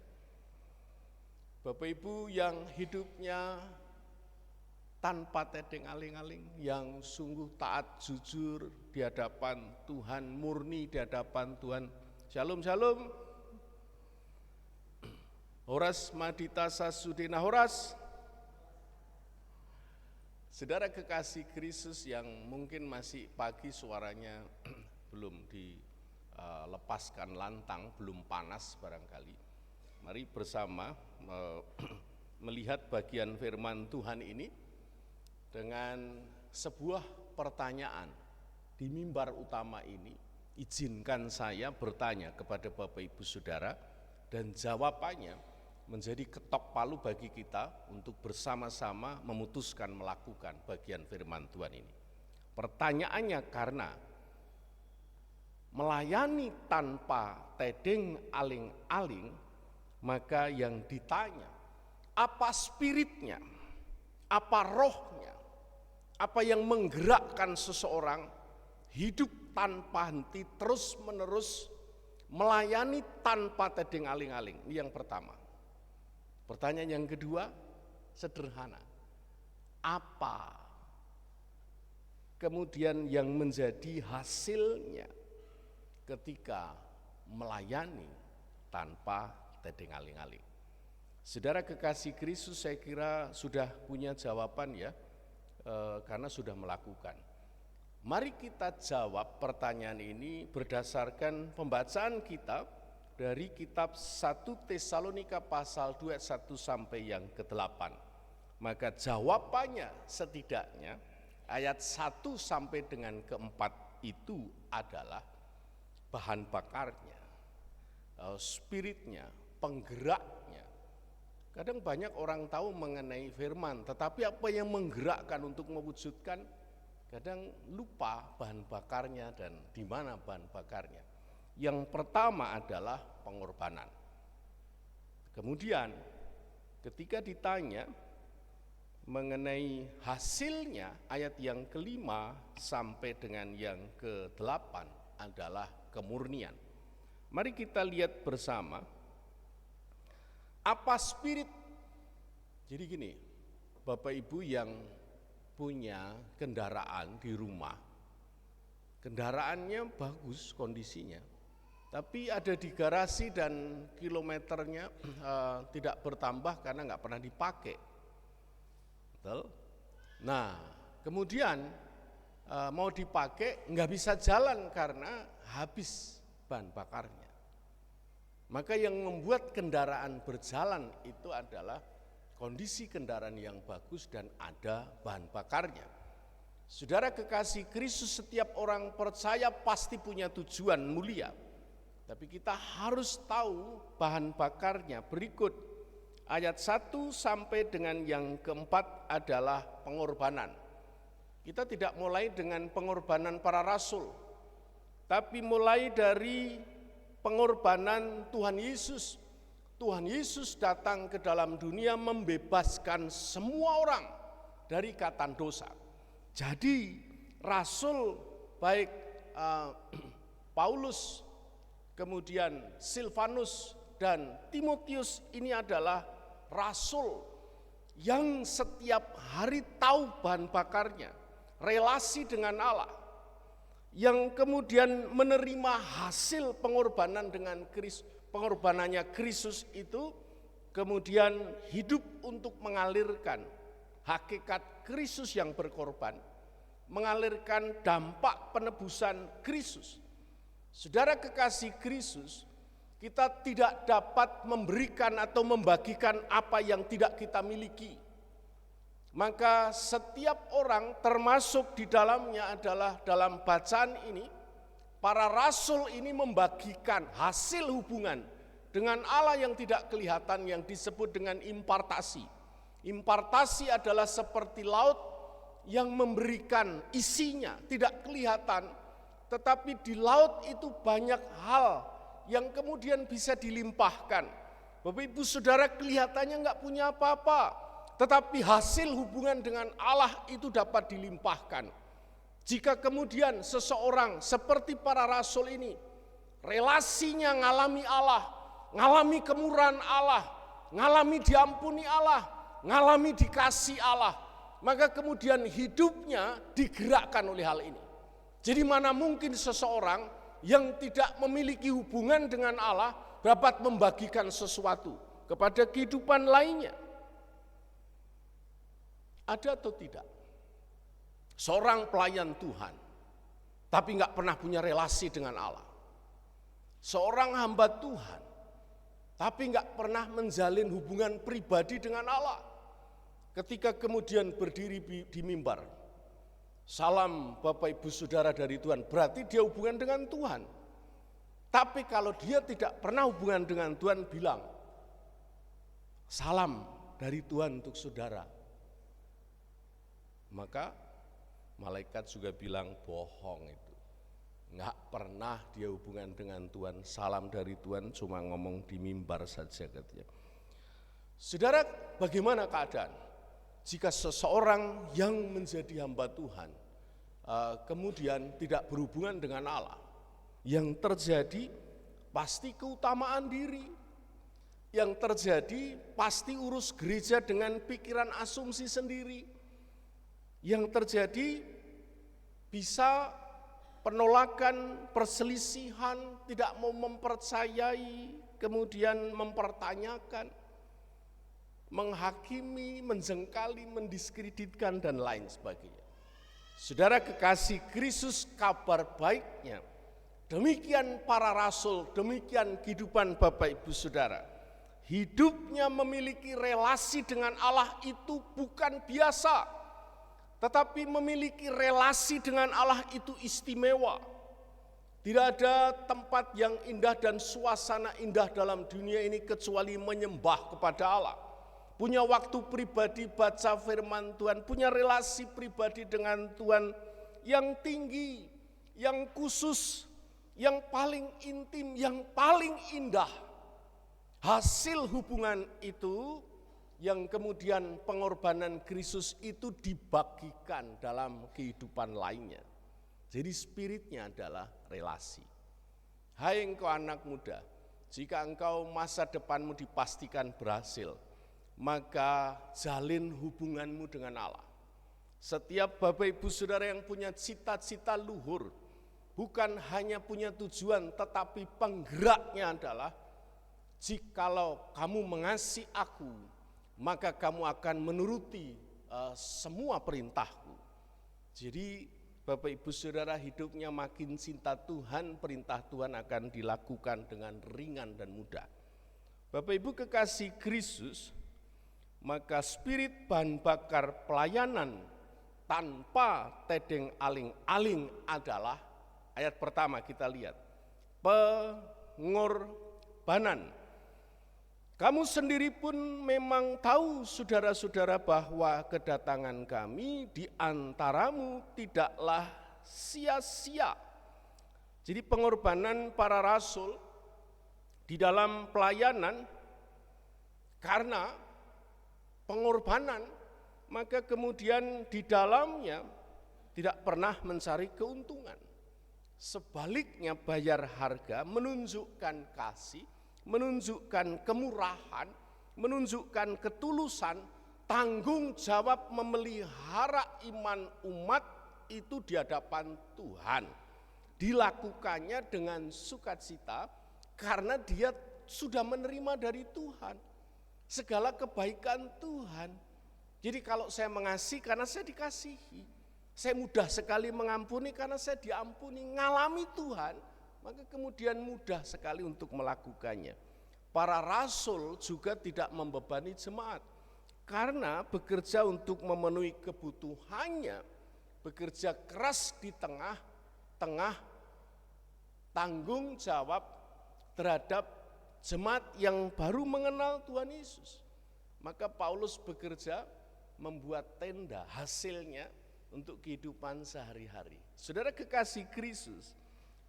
Bapak Ibu yang hidupnya tanpa tedeng aling-aling, yang sungguh taat, jujur di hadapan Tuhan, murni di hadapan Tuhan. Shalom, shalom. Horas Madita Sasudina Horas. Saudara kekasih Kristus yang mungkin masih pagi suaranya belum dilepaskan lantang, belum panas barangkali. Mari bersama melihat bagian firman Tuhan ini dengan sebuah pertanyaan di mimbar utama ini. Izinkan saya bertanya kepada Bapak Ibu Saudara dan jawabannya menjadi ketok palu bagi kita untuk bersama-sama memutuskan melakukan bagian firman Tuhan ini. Pertanyaannya karena melayani tanpa tedeng aling-aling, maka yang ditanya, apa spiritnya, apa rohnya, apa yang menggerakkan seseorang hidup tanpa henti, terus menerus melayani tanpa tedeng aling-aling? Ini yang pertama. Pertanyaan yang kedua sederhana, apa kemudian yang menjadi hasilnya ketika melayani tanpa tedeng aling-aling? Saudara kekasih Kristus, saya kira sudah punya jawaban ya, karena sudah melakukan. Mari kita jawab pertanyaan ini berdasarkan pembacaan kita dari kitab 1 Tesalonika pasal 2 ayat 1 sampai yang ke-8. Maka jawabannya setidaknya ayat 1 sampai dengan ke-4 itu adalah bahan bakarnya, spiritnya, penggeraknya. Kadang banyak orang tahu mengenai firman, tetapi apa yang menggerakkan untuk mewujudkan kadang lupa bahan bakarnya dan di mana bahan bakarnya. Yang pertama adalah pengorbanan. Kemudian ketika ditanya mengenai hasilnya, ayat yang ke-5 sampai dengan yang ke-8 adalah kemurnian. Mari kita lihat bersama apa spirit. Jadi gini, Bapak Ibu yang punya kendaraan di rumah, kendaraannya bagus kondisinya, tapi ada di garasi dan kilometernya tidak bertambah karena nggak pernah dipakai. Betul? Nah, kemudian mau dipakai nggak bisa jalan karena habis bahan bakarnya. Maka yang membuat kendaraan berjalan itu adalah kondisi kendaraan yang bagus dan ada bahan bakarnya. Saudara kekasih Kristus, setiap orang percaya pasti punya tujuan mulia. Tapi kita harus tahu bahan bakarnya. Berikut ayat 1 sampai dengan yang keempat adalah pengorbanan. Kita tidak mulai dengan pengorbanan para rasul, tapi mulai dari pengorbanan Tuhan Yesus. Tuhan Yesus datang ke dalam dunia membebaskan semua orang dari ikatan dosa. Jadi rasul baik Paulus, kemudian Silvanus dan Timotius ini adalah rasul yang setiap hari tahu bahan bakarnya, relasi dengan Allah, yang kemudian menerima hasil pengorbanan dengan Kristus. Pengorbanannya Kristus itu kemudian hidup untuk mengalirkan hakikat Kristus yang berkorban, mengalirkan dampak penebusan Kristus. Saudara kekasih Kristus, kita tidak dapat memberikan atau membagikan apa yang tidak kita miliki. Maka setiap orang termasuk di dalamnya adalah dalam bacaan ini, para rasul ini membagikan hasil hubungan dengan Allah yang tidak kelihatan yang disebut dengan impartasi. Impartasi adalah seperti laut yang memberikan isinya, tidak kelihatan, tetapi di laut itu banyak hal yang kemudian bisa dilimpahkan. Bapak Ibu Saudara kelihatannya enggak punya apa-apa, tetapi hasil hubungan dengan Allah itu dapat dilimpahkan. Jika kemudian seseorang seperti para rasul ini, relasinya ngalami Allah, ngalami kemurahan Allah, ngalami diampuni Allah, ngalami dikasih Allah, maka kemudian hidupnya digerakkan oleh hal ini. Jadi mana mungkin seseorang yang tidak memiliki hubungan dengan Allah dapat membagikan sesuatu kepada kehidupan lainnya? Ada atau tidak? Seorang pelayan Tuhan, tapi nggak pernah punya relasi dengan Allah. Seorang hamba Tuhan, tapi nggak pernah menjalin hubungan pribadi dengan Allah. Ketika kemudian berdiri di mimbar, salam Bapak Ibu Saudara dari Tuhan, berarti dia hubungan dengan Tuhan. Tapi kalau dia tidak pernah hubungan dengan Tuhan, bilang, salam dari Tuhan untuk saudara. Maka malaikat juga bilang bohong itu. Enggak pernah dia hubungan dengan Tuhan, salam dari Tuhan cuma ngomong di mimbar saja katanya. Saudara, bagaimana keadaan jika seseorang yang menjadi hamba Tuhan kemudian tidak berhubungan dengan Allah? Yang terjadi pasti keutamaan diri. Yang terjadi pasti urus gereja dengan pikiran asumsi sendiri. Yang terjadi bisa penolakan, perselisihan, tidak mau mempercayai, kemudian mempertanyakan, menghakimi, menjengkali, mendiskreditkan, dan lain sebagainya. Saudara kekasih Kristus, kabar baiknya, demikian para rasul, demikian kehidupan Bapak Ibu Saudara. Hidupnya memiliki relasi dengan Allah itu bukan biasa, tetapi memiliki relasi dengan Allah itu istimewa. Tidak ada tempat yang indah dan suasana indah dalam dunia ini kecuali menyembah kepada Allah. Punya waktu pribadi baca firman Tuhan, punya relasi pribadi dengan Tuhan, yang tinggi, yang khusus, yang paling intim, yang paling indah. Hasil hubungan itu yang kemudian pengorbanan Kristus itu dibagikan dalam kehidupan lainnya. Jadi spiritnya adalah relasi. Hai engkau anak muda, jika engkau masa depanmu dipastikan berhasil, maka jalin hubunganmu dengan Allah. Setiap Bapak Ibu Saudara yang punya cita-cita luhur, bukan hanya punya tujuan, tetapi penggeraknya adalah, jikalau kamu mengasihi aku, maka kamu akan menuruti semua perintahku. Jadi Bapak Ibu Saudara hidupnya makin cinta Tuhan, perintah Tuhan akan dilakukan dengan ringan dan mudah. Bapak Ibu kekasih Kristus, maka spirit bahan bakar pelayanan tanpa tedeng aling-aling adalah, ayat pertama kita lihat, pengorbanan. Kamu sendiri pun memang tahu saudara-saudara bahwa kedatangan kami di antaramu tidaklah sia-sia. Jadi pengorbanan para rasul di dalam pelayanan, karena pengorbanan maka kemudian di dalamnya tidak pernah mencari keuntungan. Sebaliknya bayar harga, menunjukkan kasih, menunjukkan kemurahan, menunjukkan ketulusan, tanggung jawab memelihara iman umat itu di hadapan Tuhan. Dilakukannya dengan sukacita karena dia sudah menerima dari Tuhan segala kebaikan Tuhan. Jadi kalau saya mengasihi karena saya dikasihi, saya mudah sekali mengampuni karena saya diampuni, ngalami Tuhan, maka kemudian mudah sekali untuk melakukannya. Para rasul juga tidak membebani jemaat karena bekerja untuk memenuhi kebutuhannya, bekerja keras di tengah-tengah tanggung jawab terhadap jemaat yang baru mengenal Tuhan Yesus. Maka Paulus bekerja membuat tenda, hasilnya untuk kehidupan sehari-hari. Saudara kekasih Kristus,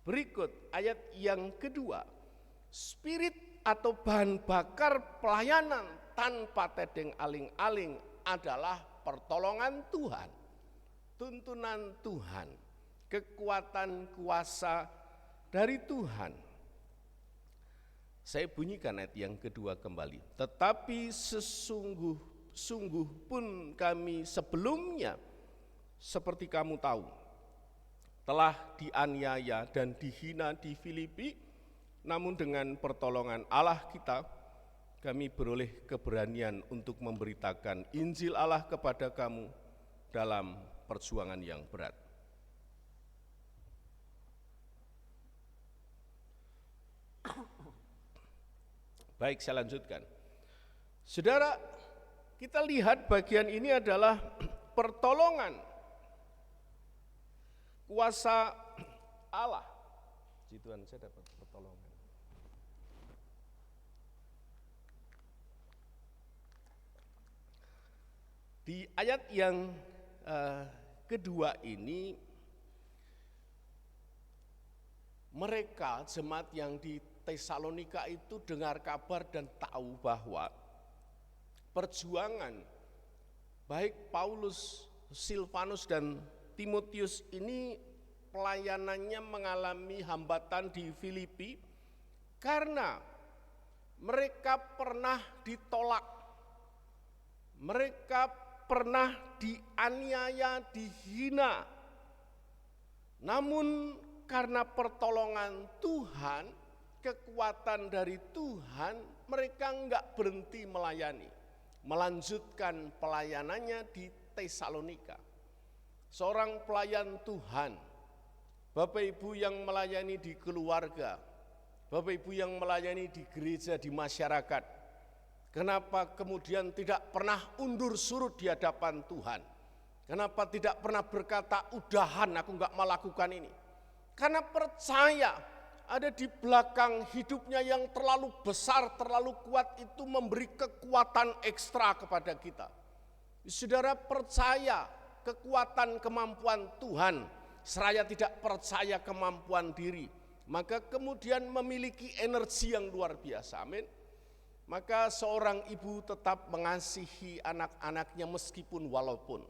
berikut ayat yang kedua, spirit atau bahan bakar pelayanan tanpa tedeng aling-aling adalah pertolongan Tuhan, tuntunan Tuhan, kekuatan kuasa dari Tuhan. Saya bunyikan ayat yang kedua kembali. Tetapi sungguh pun kami sebelumnya, seperti kamu tahu, telah dianiaya dan dihina di Filipi, namun dengan pertolongan Allah kita, kami beroleh keberanian untuk memberitakan Injil Allah kepada kamu dalam perjuangan yang berat. Baik, saya lanjutkan. Saudara, kita lihat bagian ini adalah pertolongan kuasa Allah. Puji Tuhan, saya dapat pertolongan. Di ayat yang kedua ini, mereka jemaat yang di Tesalonika itu dengar kabar dan tahu bahwa perjuangan baik Paulus, Silvanus dan Timotius ini pelayanannya mengalami hambatan di Filipi karena mereka pernah ditolak, mereka pernah dianiaya, dihina. Namun karena pertolongan Tuhan, kekuatan dari Tuhan, mereka enggak berhenti melayani, melanjutkan pelayanannya di Tesalonika. Seorang pelayan Tuhan, Bapak Ibu yang melayani di keluarga, Bapak Ibu yang melayani di gereja, di masyarakat, kenapa kemudian tidak pernah undur surut di hadapan Tuhan? Kenapa tidak pernah berkata, udahan aku enggak melakukan ini? Karena percaya ada di belakang hidupnya yang terlalu besar, terlalu kuat itu memberi kekuatan ekstra kepada kita. Saudara percaya kekuatan kemampuan Tuhan seraya tidak percaya kemampuan diri, maka kemudian memiliki energi yang luar biasa. Amin. Maka seorang ibu tetap mengasihi anak-anaknya meskipun walaupun.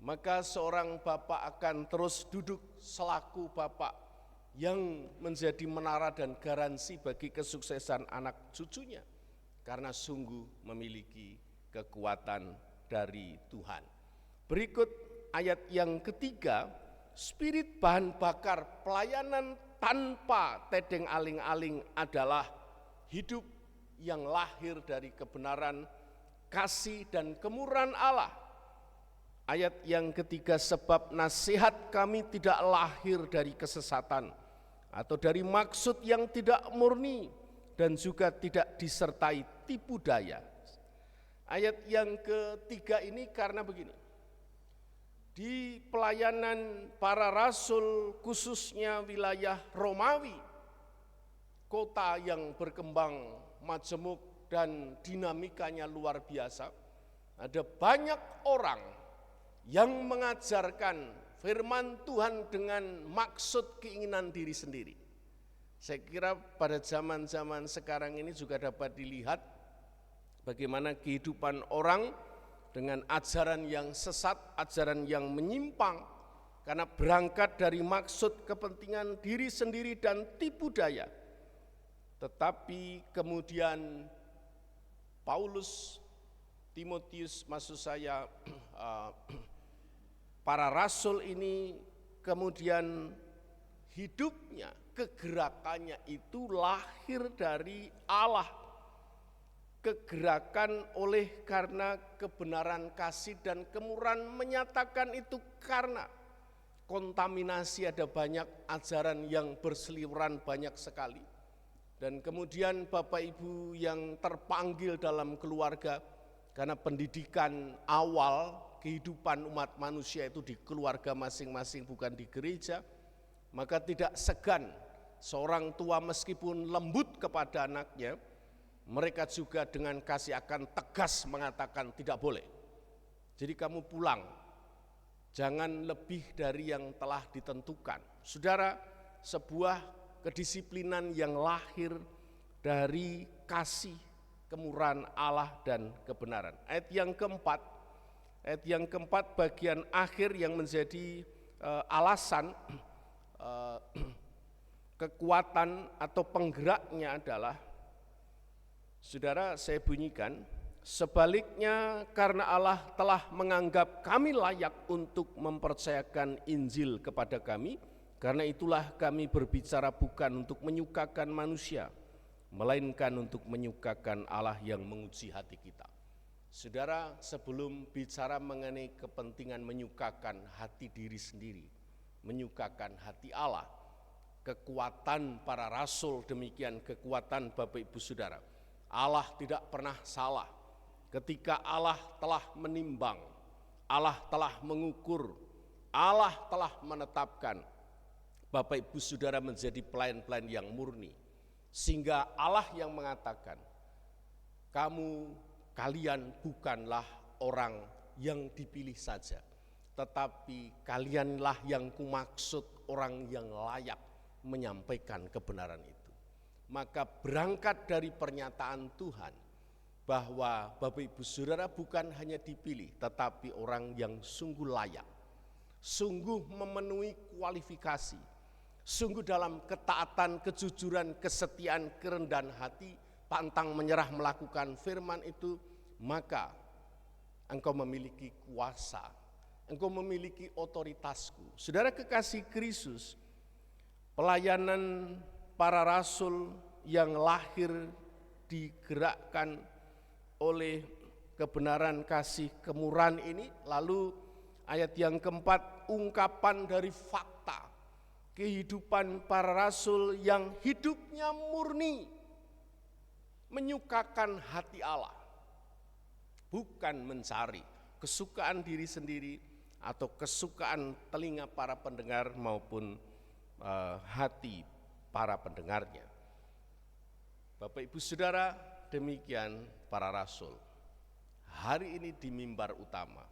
Maka seorang bapak akan terus duduk selaku bapak yang menjadi menara dan garansi bagi kesuksesan anak cucunya, karena sungguh memiliki kekuatan dari Tuhan. Berikut ayat yang ketiga, spirit bahan bakar pelayanan tanpa tedeng aling-aling adalah hidup yang lahir dari kebenaran, kasih dan kemurahan Allah. Ayat yang ketiga, sebab nasihat kami tidak lahir dari kesesatan atau dari maksud yang tidak murni dan juga tidak disertai tipu daya. Ayat yang ketiga ini karena begini, di pelayanan para rasul khususnya wilayah Romawi, kota yang berkembang majemuk dan dinamikanya luar biasa, ada banyak orang yang mengajarkan firman Tuhan dengan maksud keinginan diri sendiri. Saya kira pada zaman-zaman sekarang ini juga dapat dilihat bagaimana kehidupan orang dengan ajaran yang sesat, ajaran yang menyimpang, karena berangkat dari maksud kepentingan diri sendiri dan tipu daya. Tetapi kemudian Paulus, Timotius, maksud saya para rasul ini kemudian hidupnya, kegerakannya itu lahir dari Allah. Kegerakan oleh karena kebenaran kasih dan kemurahan menyatakan itu karena kontaminasi, ada banyak ajaran yang berseliweran banyak sekali. Dan kemudian Bapak Ibu yang terpanggil dalam keluarga, karena pendidikan awal kehidupan umat manusia itu di keluarga masing-masing bukan di gereja, maka tidak segan seorang tua meskipun lembut kepada anaknya, mereka juga dengan kasih akan tegas mengatakan tidak boleh. Jadi kamu pulang, jangan lebih dari yang telah ditentukan. Saudara, sebuah kedisiplinan yang lahir dari kasih, kemurahan Allah dan kebenaran. Ayat yang keempat bagian akhir yang menjadi alasan kekuatan atau penggeraknya adalah, saudara, saya bunyikan, sebaliknya karena Allah telah menganggap kami layak untuk mempercayakan Injil kepada kami, karena itulah kami berbicara bukan untuk menyukakan manusia, melainkan untuk menyukakan Allah yang menguji hati kita. Saudara, sebelum bicara mengenai kepentingan menyukakan hati diri sendiri, menyukakan hati Allah, kekuatan para rasul, demikian kekuatan Bapak Ibu Saudara. Allah tidak pernah salah ketika Allah telah menimbang, Allah telah mengukur, Allah telah menetapkan Bapak Ibu Saudara menjadi pelayan-pelayan yang murni. Sehingga Allah yang mengatakan, kalian bukanlah orang yang dipilih saja, tetapi kalianlah yang kumaksud orang yang layak menyampaikan kebenaran itu. Maka berangkat dari pernyataan Tuhan bahwa Bapak Ibu Saudara bukan hanya dipilih, tetapi orang yang sungguh layak, sungguh memenuhi kualifikasi, sungguh dalam ketaatan, kejujuran, kesetiaan, kerendahan hati, pantang menyerah melakukan firman itu, maka engkau memiliki kuasa, engkau memiliki otoritasku. Saudara kekasih Kristus, pelayanan para rasul yang lahir digerakkan oleh kebenaran kasih kemurahan ini. Lalu ayat yang keempat, ungkapan dari fakta kehidupan para rasul yang hidupnya murni, menyukakan hati Allah, bukan mencari kesukaan diri sendiri atau kesukaan telinga para pendengar maupun hati para pendengarnya. Bapak Ibu Saudara, demikian para rasul. Hari ini di mimbar utama,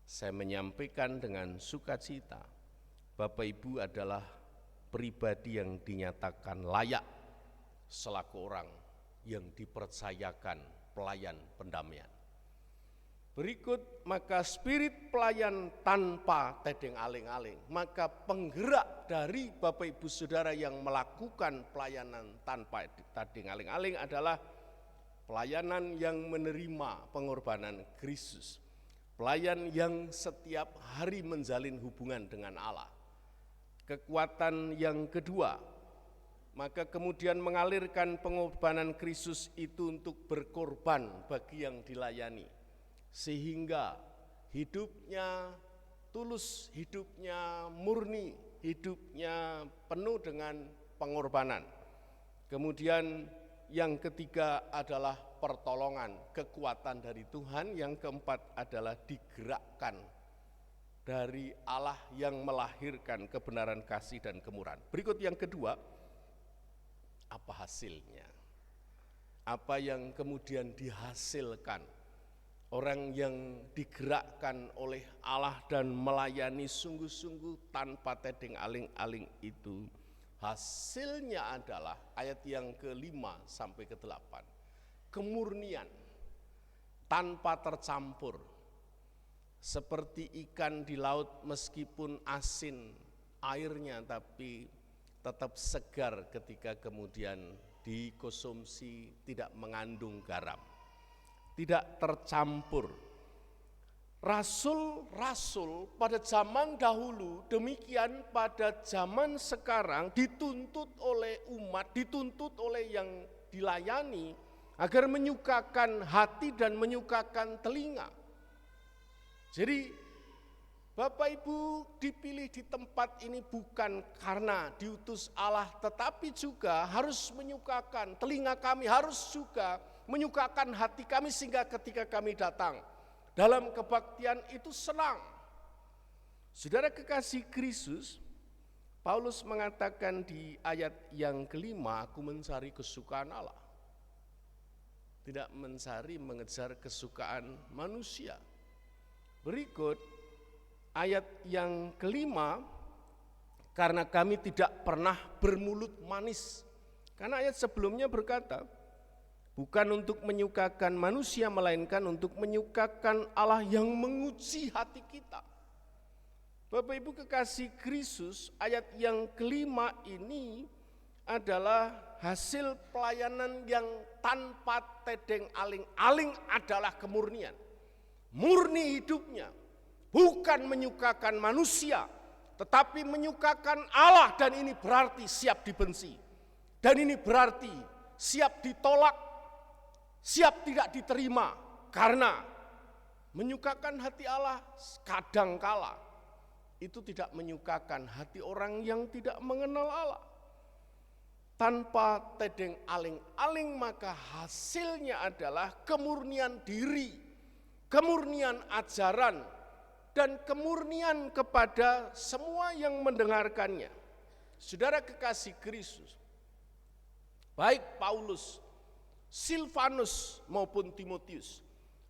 saya menyampaikan dengan sukacita Bapak Ibu adalah pribadi yang dinyatakan layak selaku orang yang dipercayakan pelayan pendamaian. Berikut, maka spirit pelayan tanpa tedeng aling-aling, maka penggerak dari Bapak Ibu Saudara yang melakukan pelayanan tanpa tedeng aling-aling adalah pelayanan yang menerima pengorbanan Kristus, pelayan yang setiap hari menjalin hubungan dengan Allah. Kekuatan yang kedua, maka kemudian mengalirkan pengorbanan Kristus itu untuk berkorban bagi yang dilayani, sehingga hidupnya tulus, hidupnya murni, hidupnya penuh dengan pengorbanan. Kemudian yang ketiga adalah pertolongan, kekuatan dari Tuhan. Yang keempat adalah digerakkan dari Allah yang melahirkan kebenaran, kasih, dan kemurahan. Berikut yang kedua, apa hasilnya? Apa yang kemudian dihasilkan orang yang digerakkan oleh Allah dan melayani sungguh-sungguh tanpa tedeng aling-aling itu? Hasilnya adalah ayat yang ke-5 sampai ke-8. Kemurnian tanpa tercampur, seperti ikan di laut meskipun asin airnya, tapi tetap segar ketika kemudian dikonsumsi, tidak mengandung garam, tidak tercampur. Rasul-rasul pada zaman dahulu, demikian pada zaman sekarang dituntut oleh umat, dituntut oleh yang dilayani agar menyukakan hati dan menyukakan telinga. Jadi Bapak Ibu dipilih di tempat ini bukan karena diutus Allah, tetapi juga harus menyukakan telinga kami, harus juga menyukakan hati kami, sehingga ketika kami datang dalam kebaktian itu senang. Saudara kekasih Kristus, Paulus mengatakan di ayat yang ke-5, aku mencari kesukaan Allah, tidak mencari mengejar kesukaan manusia. Berikut ayat yang ke-5, karena kami tidak pernah bermulut manis. Karena ayat sebelumnya berkata, bukan untuk menyukakan manusia, melainkan untuk menyukakan Allah yang menguji hati kita. Bapak Ibu kekasih Kristus, ayat yang ke-5 ini adalah hasil pelayanan yang tanpa tedeng aling-aling adalah kemurnian. Murni hidupnya, bukan menyukakan manusia, tetapi menyukakan Allah, dan ini berarti siap dibenci. Dan ini berarti siap ditolak, siap tidak diterima, karena menyukakan hati Allah kadangkala itu tidak menyukakan hati orang yang tidak mengenal Allah. Tanpa tedeng aling-aling, maka hasilnya adalah kemurnian diri, kemurnian ajaran, dan kemurnian kepada semua yang mendengarkannya. Saudara kekasih Kristus, baik Paulus, Silvanus maupun Timotius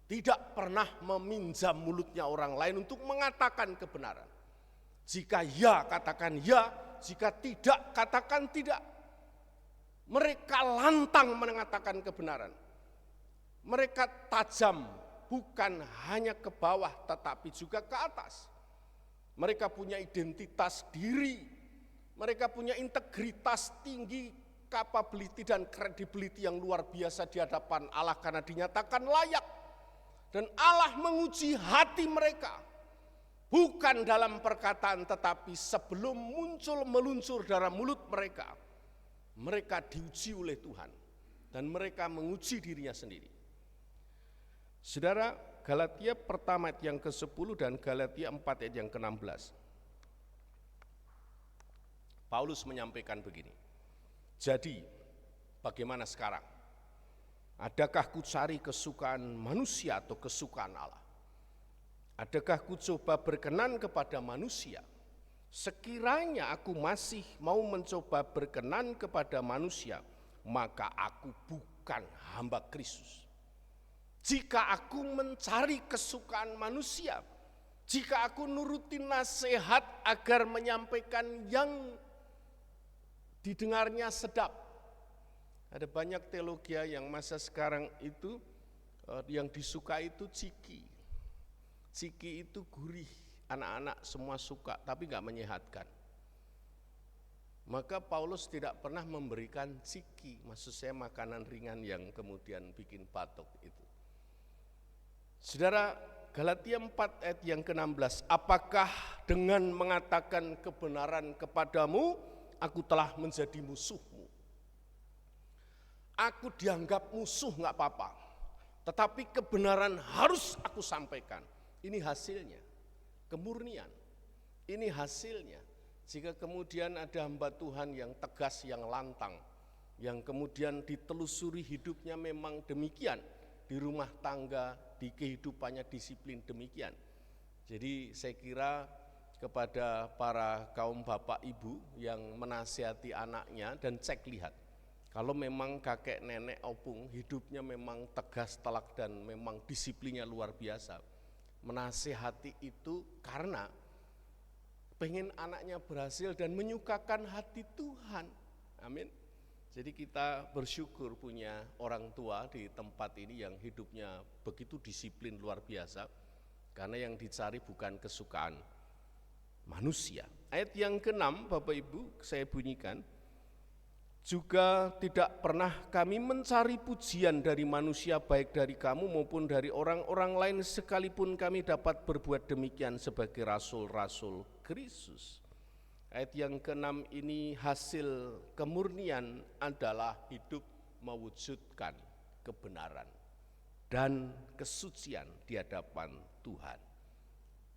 tidak pernah meminjam mulutnya orang lain untuk mengatakan kebenaran. Jika ya, katakan ya, jika tidak, katakan tidak. Mereka lantang mengatakan kebenaran. Mereka tajam, bukan hanya ke bawah tetapi juga ke atas. Mereka punya identitas diri, mereka punya integritas tinggi, capability dan credibility yang luar biasa di hadapan Allah karena dinyatakan layak. Dan Allah menguji hati mereka, bukan dalam perkataan tetapi sebelum meluncur dari mulut mereka. Mereka diuji oleh Tuhan dan mereka menguji dirinya sendiri. Saudara, Galatia pertama ayat yang ke-10 dan Galatia 4 ayat yang ke-16. Paulus menyampaikan begini. Jadi, bagaimana sekarang? Adakah ku cari kesukaan manusia atau kesukaan Allah? Adakah ku coba berkenan kepada manusia? Sekiranya aku masih mau mencoba berkenan kepada manusia, maka aku bukan hamba Kristus. Jika aku mencari kesukaan manusia, Jika aku nuruti nasihat agar menyampaikan yang didengarnya sedap. Ada banyak teologi yang masa sekarang itu yang disuka itu ciki. Ciki itu gurih, anak-anak semua suka, tapi nggak menyehatkan. Maka Paulus tidak pernah memberikan ciki, maksud saya makanan ringan yang kemudian bikin batuk itu. Saudara, Galatia 4 ayat yang ke-16, apakah dengan mengatakan kebenaran kepadamu, aku telah menjadi musuhmu? Aku dianggap musuh nggak apa-apa, tetapi kebenaran harus aku sampaikan. Ini hasilnya, kemurnian. Ini hasilnya. Jika kemudian ada hamba Tuhan yang tegas, yang lantang, yang kemudian ditelusuri hidupnya memang demikian, di rumah tangga, di kehidupannya disiplin demikian. Jadi saya kira kepada para kaum bapak ibu yang menasihati anaknya dan cek lihat. Kalau memang kakek nenek opung hidupnya memang tegas telak dan memang disiplinnya luar biasa. Menasihati itu karena pengen anaknya berhasil dan menyukakan hati Tuhan. Amin. Jadi kita bersyukur punya orang tua di tempat ini yang hidupnya begitu disiplin luar biasa. Karena yang dicari bukan kesukaan manusia. Ayat yang ke-6 Bapak Ibu saya bunyikan. Juga tidak pernah kami mencari pujian dari manusia baik dari kamu maupun dari orang-orang lain sekalipun kami dapat berbuat demikian sebagai rasul-rasul Kristus. Ayat yang ke-6 ini hasil kemurnian adalah hidup mewujudkan kebenaran dan kesucian di hadapan Tuhan.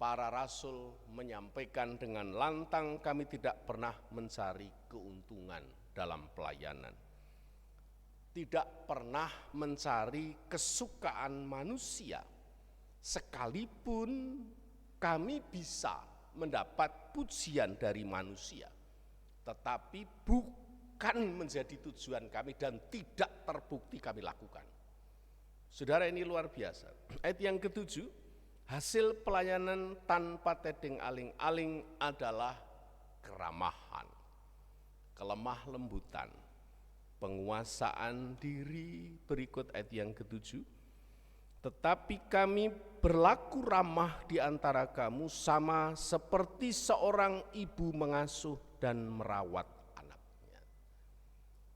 Para rasul menyampaikan dengan lantang kami tidak pernah mencari keuntungan dalam pelayanan. Tidak pernah mencari kesukaan manusia, sekalipun kami bisa mendapat pujian dari manusia, tetapi bukan menjadi tujuan kami dan tidak terbukti kami lakukan. Saudara, ini luar biasa. Ayat yang ke-7, hasil pelayanan tanpa tedeng aling-aling adalah keramahan, kelemah lembutan, penguasaan diri. Berikut ayat yang ke-7, tetapi kami berlaku ramah di antara kamu sama seperti seorang ibu mengasuh dan merawat anaknya.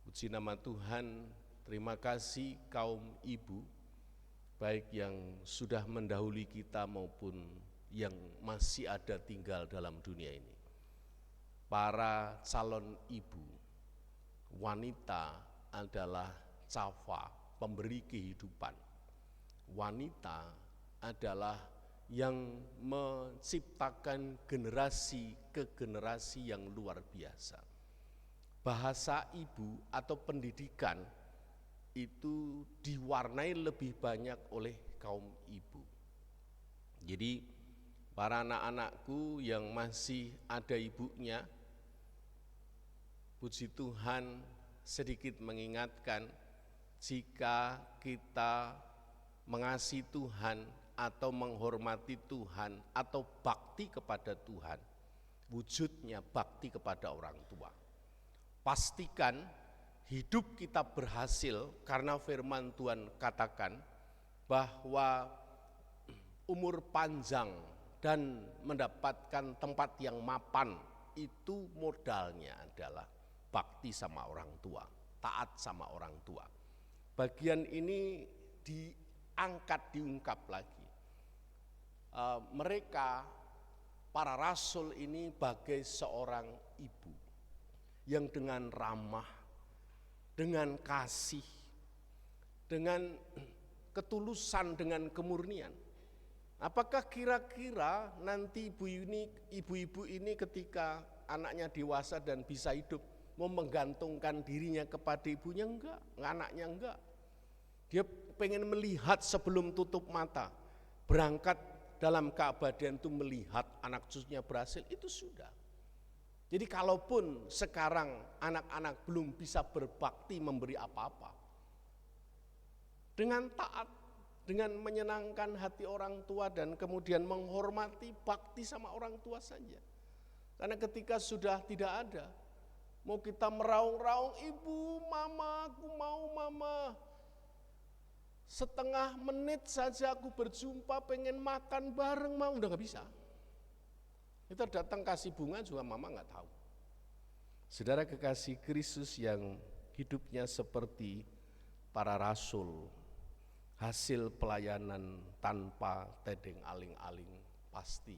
Puji nama Tuhan, terima kasih kaum ibu, baik yang sudah mendahului kita maupun yang masih ada tinggal dalam dunia ini. Para calon ibu, wanita adalah cafa, pemberi kehidupan. Wanita adalah yang menciptakan generasi ke generasi yang luar biasa. Bahasa ibu atau pendidikan itu diwarnai lebih banyak oleh kaum ibu. Jadi para anak-anakku yang masih ada ibunya, puji Tuhan sedikit mengingatkan, jika kita mengasihi Tuhan atau menghormati Tuhan atau bakti kepada Tuhan, wujudnya bakti kepada orang tua. Pastikan hidup kita berhasil karena firman Tuhan katakan bahwa umur panjang dan mendapatkan tempat yang mapan itu modalnya adalah bakti sama orang tua, taat sama orang tua. Bagian ini diungkap lagi. Mereka, para rasul ini bagai seorang ibu yang dengan ramah, dengan kasih, dengan ketulusan, dengan kemurnian. Apakah kira-kira nanti ibu-ibu ini ketika anaknya dewasa dan bisa hidup mau menggantungkan dirinya kepada ibunya? Enggak, anaknya enggak. Dia pengen melihat sebelum tutup mata, berangkat dalam keabadian itu melihat anak cucunya berhasil, itu sudah. Jadi kalaupun sekarang anak-anak belum bisa berbakti memberi apa-apa, dengan taat dengan menyenangkan hati orang tua dan kemudian menghormati bakti sama orang tua saja. Karena ketika sudah tidak ada, mau kita meraung-raung, ibu, mama, aku mau mama. Setengah menit saja aku berjumpa, pengen makan bareng, mau udah gak bisa. Kita datang kasih bunga juga mama gak tahu. Saudara kekasih Kristus yang hidupnya seperti para rasul, hasil pelayanan tanpa tedeng aling-aling pasti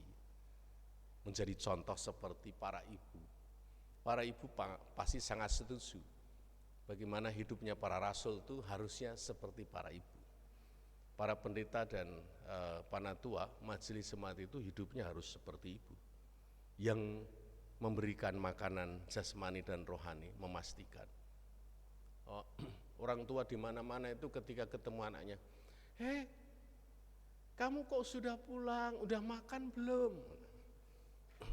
menjadi contoh seperti para ibu. Para ibu pasti sangat setuju bagaimana hidupnya para rasul itu harusnya seperti para ibu. Para pendeta dan panatua majelis jemaat itu hidupnya harus seperti ibu yang memberikan makanan jasmani dan rohani, memastikan orang tua di mana-mana itu ketika ketemu anaknya, kamu kok sudah pulang, udah makan belum?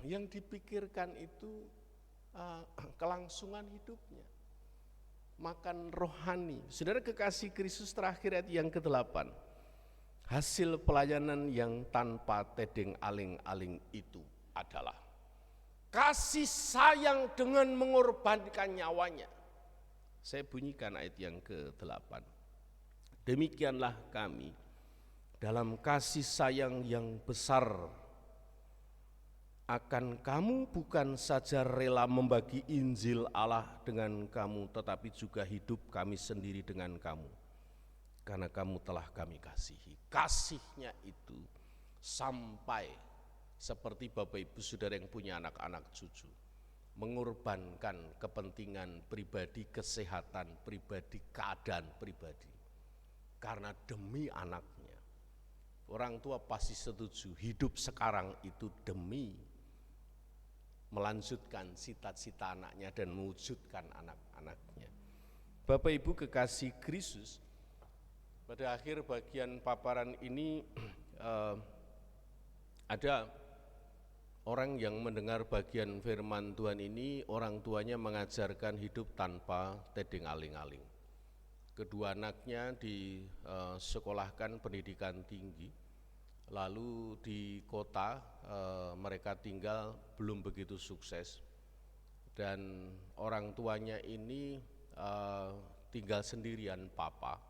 Yang dipikirkan itu kelangsungan hidupnya, makan rohani. Saudara kekasih Kristus, terakhir ayat yang ke-8, hasil pelayanan yang tanpa tedeng aling-aling itu adalah kasih sayang dengan mengorbankan nyawanya. Saya bunyikan ayat yang ke-8. Demikianlah kami dalam kasih sayang yang besar akan kamu, bukan saja rela membagi Injil Allah dengan kamu, tetapi juga hidup kami sendiri dengan kamu, karena kamu telah kami kasihi. Kasihnya itu sampai seperti Bapak Ibu Saudara yang punya anak-anak cucu, mengorbankan kepentingan pribadi, kesehatan pribadi, keadaan pribadi, karena demi anaknya. Orang tua pasti setuju, hidup sekarang itu demi melanjutkan cita-cita anaknya dan mewujudkan anak-anaknya. Bapak Ibu kekasih Kristus, pada akhir bagian paparan ini ada orang yang mendengar bagian firman Tuhan ini, orang tuanya mengajarkan hidup tanpa tedeng aling-aling. Kedua anaknya disekolahkan pendidikan tinggi, lalu di kota mereka tinggal belum begitu sukses, dan orang tuanya ini tinggal sendirian papa,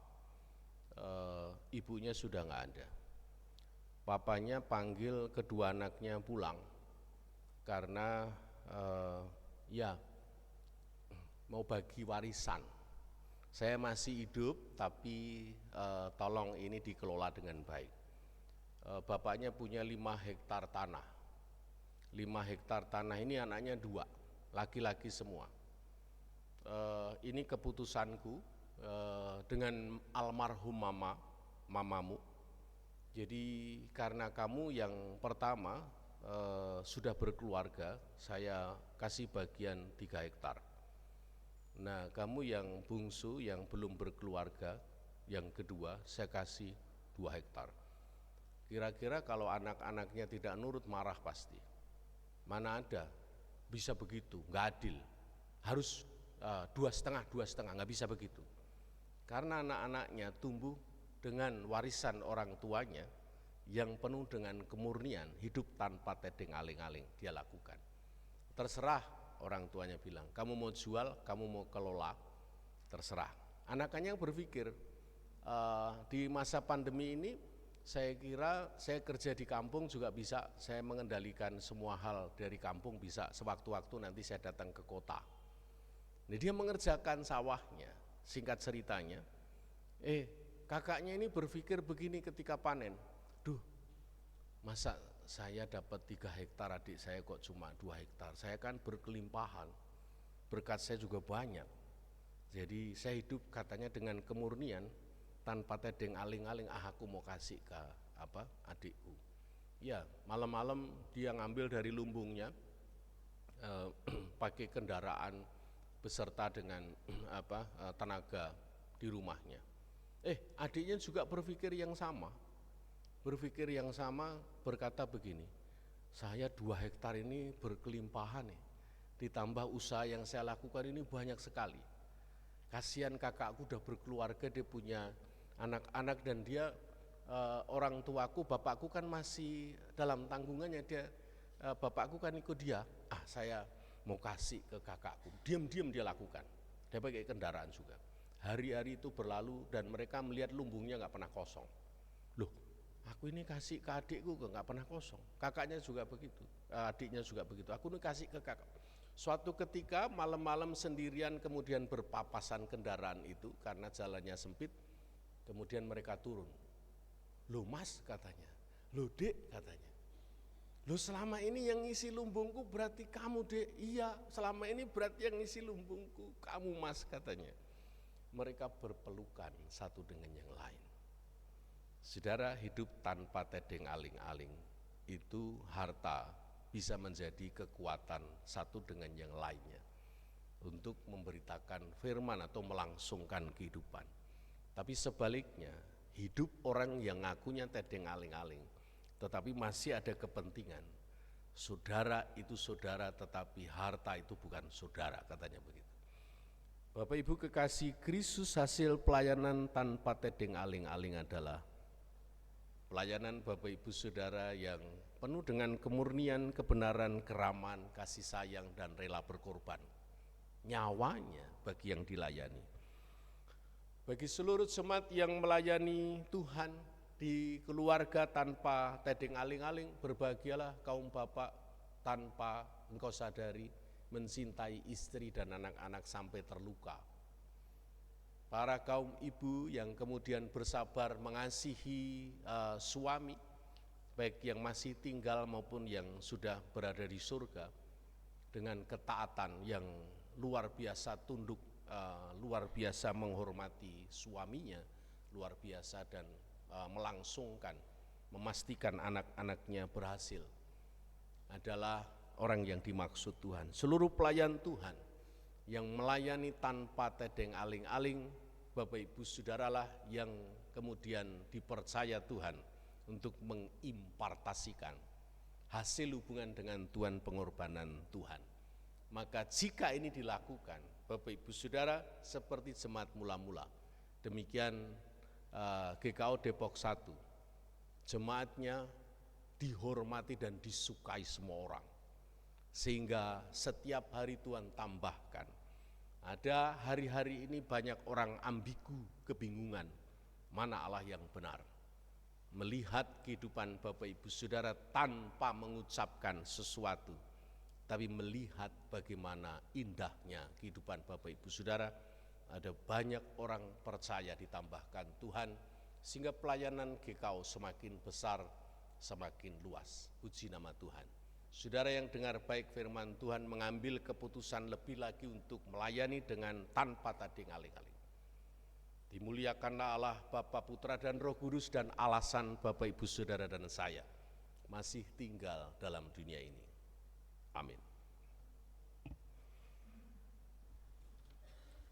ibunya sudah nggak ada. Papanya panggil kedua anaknya pulang karena mau bagi warisan. Saya masih hidup tapi tolong ini dikelola dengan baik. Bapaknya punya 5 hektar tanah. 5 hektar tanah ini anaknya 2, laki-laki semua. Ini keputusanku dengan almarhum mamamu. Jadi karena kamu yang pertama sudah berkeluarga, saya kasih bagian 3 hektar. Nah, kamu yang bungsu yang belum berkeluarga, yang kedua saya kasih 2 hektar. Kira-kira kalau anak-anaknya tidak nurut, marah pasti. Mana ada bisa begitu, nggak adil. Harus 2,5, nggak bisa begitu. Karena anak-anaknya tumbuh dengan warisan orang tuanya yang penuh dengan kemurnian, hidup tanpa tedeng aling-aling dia lakukan. Terserah, orang tuanya bilang, kamu mau jual, kamu mau kelola, terserah. Anak-anaknya berpikir, di masa pandemi ini saya kira saya kerja di kampung juga bisa, saya mengendalikan semua hal dari kampung bisa, sewaktu-waktu nanti saya datang ke kota. Nah, dia mengerjakan sawahnya, singkat ceritanya, kakaknya ini berpikir begini ketika panen, masa saya dapat 3 hektar, adik saya kok cuma 2 hektar, saya kan berkelimpahan, berkat saya juga banyak. Jadi saya hidup katanya dengan kemurnian, tanpa tedeng aling-aling, aku mau kasih ke adikku. Ya, malam-malam dia ngambil dari lumbungnya, pakai kendaraan beserta dengan tenaga di rumahnya. Adiknya juga berpikir yang sama, berkata begini, saya 2 hektar ini berkelimpahan nih, ditambah usaha yang saya lakukan ini banyak sekali. Kasihan kakakku udah berkeluarga, dia punya anak-anak dan dia orang tuaku, bapakku kan masih dalam tanggungannya, bapakku kan ikut dia, saya mau kasih ke kakakku, diam-diam dia lakukan, dia pakai kendaraan juga. Hari-hari itu berlalu dan mereka melihat lumbungnya nggak pernah kosong. Loh, aku ini kasih ke adikku nggak pernah kosong, kakaknya juga begitu, adiknya juga begitu, aku ini kasih ke kakak. Suatu ketika malam-malam sendirian kemudian berpapasan kendaraan itu karena jalannya sempit, kemudian mereka turun. Loh mas katanya, loh dek katanya, loh selama ini yang ngisi lumbungku berarti kamu dek. Iya, selama ini berarti yang ngisi lumbungku kamu mas katanya. Mereka berpelukan satu dengan yang lain. Saudara, hidup tanpa tedeng aling-aling itu harta bisa menjadi kekuatan satu dengan yang lainnya untuk memberitakan firman atau melangsungkan kehidupan. Tapi sebaliknya, hidup orang yang ngakunya tedeng aling-aling tetapi masih ada kepentingan. Saudara itu saudara tetapi harta itu bukan saudara, katanya begitu. Bapak Ibu kekasih Kristus, hasil pelayanan tanpa tedeng aling-aling adalah pelayanan Bapak Ibu Saudara yang penuh dengan kemurnian, kebenaran, keramaan, kasih sayang, dan rela berkorban nyawanya bagi yang dilayani. Bagi seluruh jemaat yang melayani Tuhan di keluarga tanpa tedeng aling-aling, berbahagialah kaum bapak tanpa engkau sadari mencintai istri dan anak-anak sampai terluka. Para kaum ibu yang kemudian bersabar mengasihi suami, baik yang masih tinggal maupun yang sudah berada di surga, dengan ketaatan yang luar biasa tunduk, luar biasa menghormati suaminya, luar biasa dan melangsungkan, memastikan anak-anaknya berhasil, adalah orang yang dimaksud Tuhan. Seluruh pelayan Tuhan yang melayani tanpa tedeng aling-aling, Bapak Ibu Saudaralah yang kemudian dipercaya Tuhan untuk mengimpartasikan hasil hubungan dengan Tuhan, pengorbanan Tuhan. Maka jika ini dilakukan, Bapak Ibu Saudara, seperti jemaat mula-mula, demikian GKO Depok 1, jemaatnya dihormati dan disukai semua orang. Sehingga setiap hari Tuhan tambahkan. Ada hari-hari ini banyak orang ambigu, kebingungan, mana Allah yang benar. Melihat kehidupan Bapak Ibu Saudara tanpa mengucapkan sesuatu, tapi melihat bagaimana indahnya kehidupan Bapak Ibu Saudara, ada banyak orang percaya ditambahkan Tuhan, sehingga pelayanan GKO semakin besar, semakin luas. Puji nama Tuhan. Saudara yang dengar baik firman Tuhan, mengambil keputusan lebih lagi untuk melayani dengan tanpa tedeng aling-aling. Dimuliakanlah Allah Bapa, Putra dan Roh Kudus, dan alasan Bapak Ibu Saudara dan saya masih tinggal dalam dunia ini. Amin.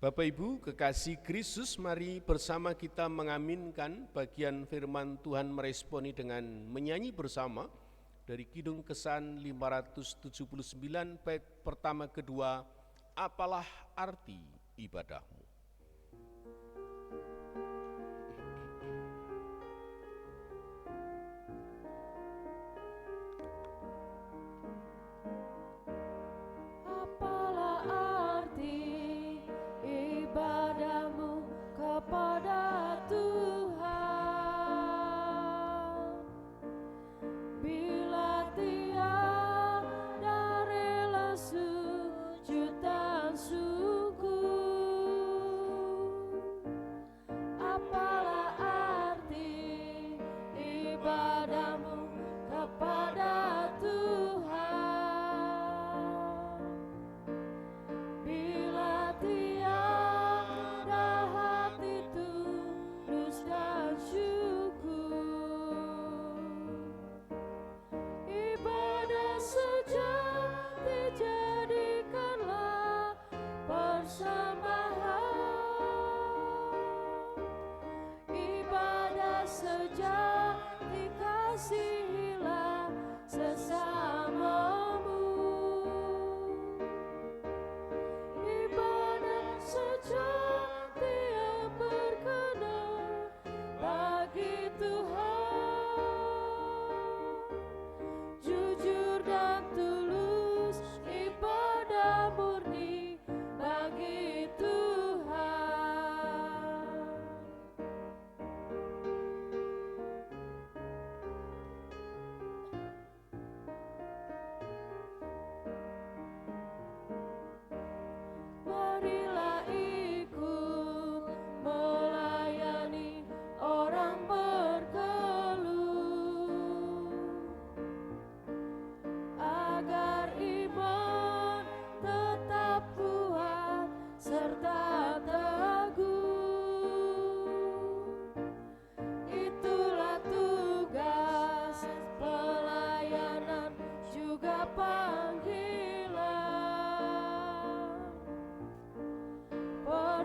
Bapak Ibu kekasih Kristus, mari bersama kita mengaminkan bagian firman Tuhan, meresponi dengan menyanyi bersama dari Kidung Kesan 579 bait pertama kedua, apalah arti ibadahmu. Apalah arti ibadahmu kepada Tuhan, bila tiada rela sujud dan syukur.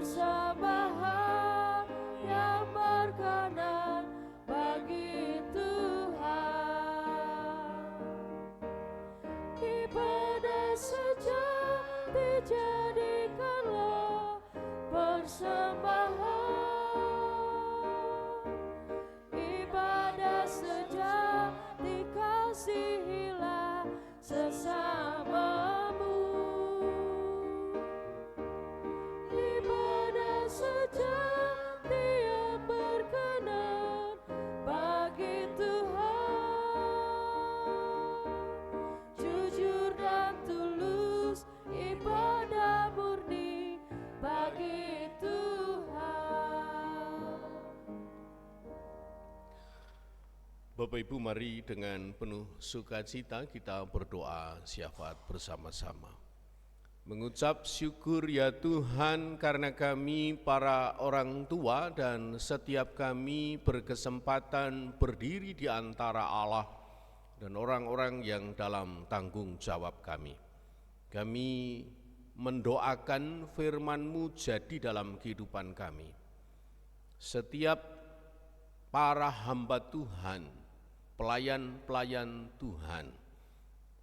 persembahan yang berkenan bagi Tuhan. Ibadah sejati jadikanlah persembahan. Ibadah sejati kasihilah sesamamu. Ibadah sejati yang berkenan bagi Tuhan. Jujur dan tulus ibadah murni bagi Tuhan. Bapak Ibu, mari dengan penuh sukacita kita berdoa syafaat bersama-sama. Mengucap syukur ya Tuhan karena kami para orang tua dan setiap kami berkesempatan berdiri di antara Allah dan orang-orang yang dalam tanggung jawab kami. Kami mendoakan firman-Mu jadi dalam kehidupan kami. Setiap para hamba Tuhan, pelayan-pelayan Tuhan,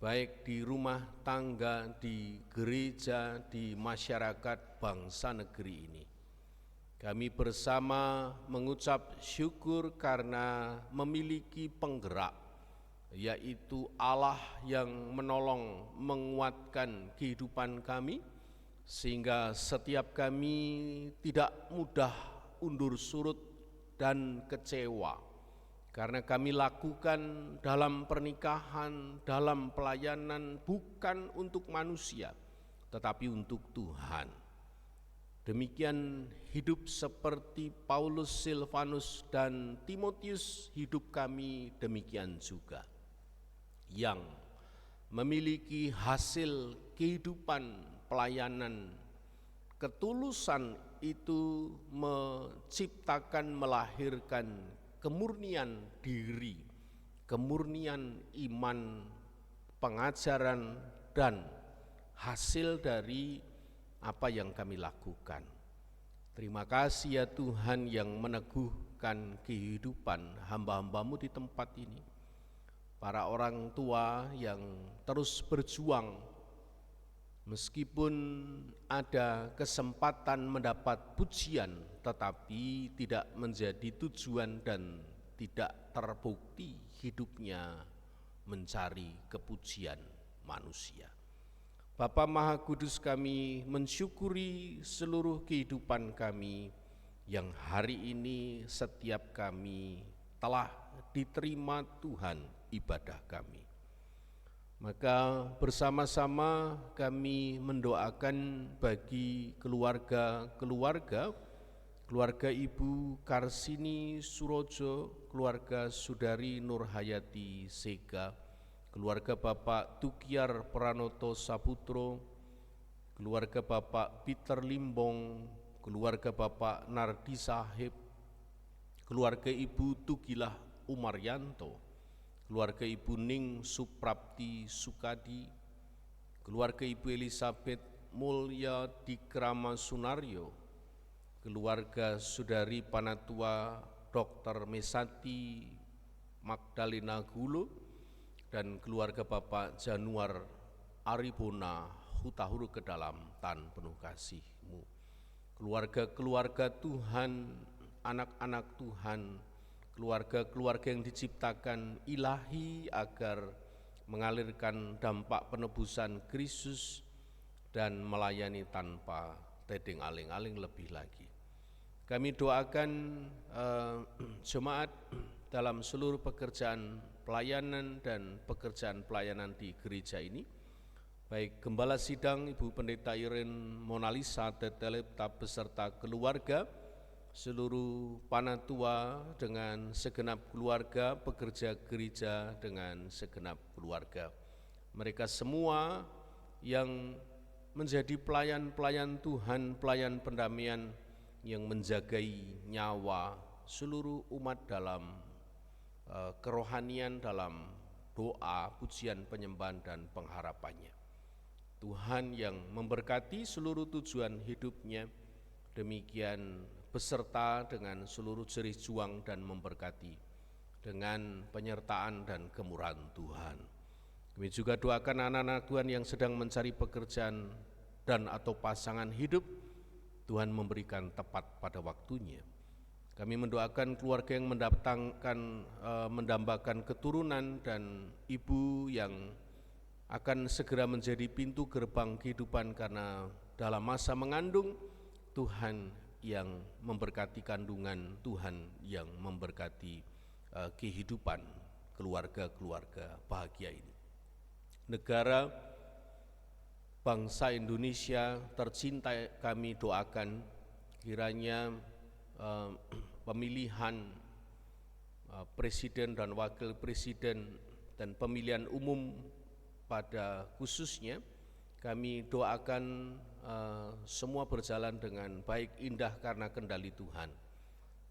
baik di rumah tangga, di gereja, di masyarakat bangsa negeri ini. Kami bersama mengucap syukur karena memiliki penggerak, yaitu Allah yang menolong menguatkan kehidupan kami, sehingga setiap kami tidak mudah undur surut dan kecewa. Karena kami lakukan dalam pernikahan, dalam pelayanan bukan untuk manusia, tetapi untuk Tuhan. Demikian hidup seperti Paulus, Silvanus, dan Timotius, hidup kami demikian juga. Yang memiliki hasil kehidupan pelayanan, ketulusan itu menciptakan, melahirkan kemurnian diri, kemurnian iman, pengajaran, dan hasil dari apa yang kami lakukan. Terima kasih ya Tuhan yang meneguhkan kehidupan hamba-hamba-Mu di tempat ini. Para orang tua yang terus berjuang, meskipun ada kesempatan mendapat pujian, tetapi tidak menjadi tujuan dan tidak terbukti hidupnya mencari kepujian manusia. Bapa Maha Kudus, kami mensyukuri seluruh kehidupan kami yang hari ini setiap kami telah diterima Tuhan ibadah kami. Maka bersama-sama kami mendoakan bagi keluarga Ibu Karsini Surojo, keluarga Saudari Nurhayati Sega, keluarga Bapak Tukiar Pranoto Saputro, keluarga Bapak Peter Limbong, keluarga Bapak Nardi Sahib, keluarga Ibu Tugilah Umaryanto, keluarga Ibu Ning Suprapti Sukadi, keluarga Ibu Elizabeth Mulya Dikrama Sunaryo, keluarga Saudari Panatua Dr. Mesati Magdalena Gulo, dan keluarga Bapak Januar Aribona Hutahuru ke dalam tan penuh kasih-Mu. Keluarga-keluarga Tuhan, anak-anak Tuhan, keluarga-keluarga yang diciptakan ilahi agar mengalirkan dampak penebusan Kristus dan melayani tanpa tedeng aling-aling lebih lagi. Kami doakan jemaat dalam seluruh pekerjaan pelayanan dan pekerjaan pelayanan di gereja ini, baik Gembala Sidang Ibu Pendeta Iren Monalisa Tetelepta beserta keluarga, seluruh panatua dengan segenap keluarga, pekerja gereja dengan segenap keluarga. Mereka semua yang menjadi pelayan-pelayan Tuhan, pelayan pendamaian yang menjagai nyawa seluruh umat dalam kerohanian, dalam doa, pujian, penyembahan, dan pengharapannya. Tuhan yang memberkati seluruh tujuan hidupnya, demikian beserta dengan seluruh jerih juang dan memberkati dengan penyertaan dan kemurahan Tuhan. Kami juga doakan anak-anak Tuhan yang sedang mencari pekerjaan dan atau pasangan hidup, Tuhan memberikan tepat pada waktunya. Kami mendoakan keluarga yang mendambakan keturunan dan ibu yang akan segera menjadi pintu gerbang kehidupan karena dalam masa mengandung, Tuhan yang memberkati kandungan, Tuhan yang memberkati kehidupan keluarga-keluarga bahagia ini. Negara bangsa Indonesia tercinta kami doakan kiranya pemilihan presiden dan wakil presiden dan pemilihan umum pada khususnya kami doakan semua berjalan dengan baik, indah karena kendali Tuhan.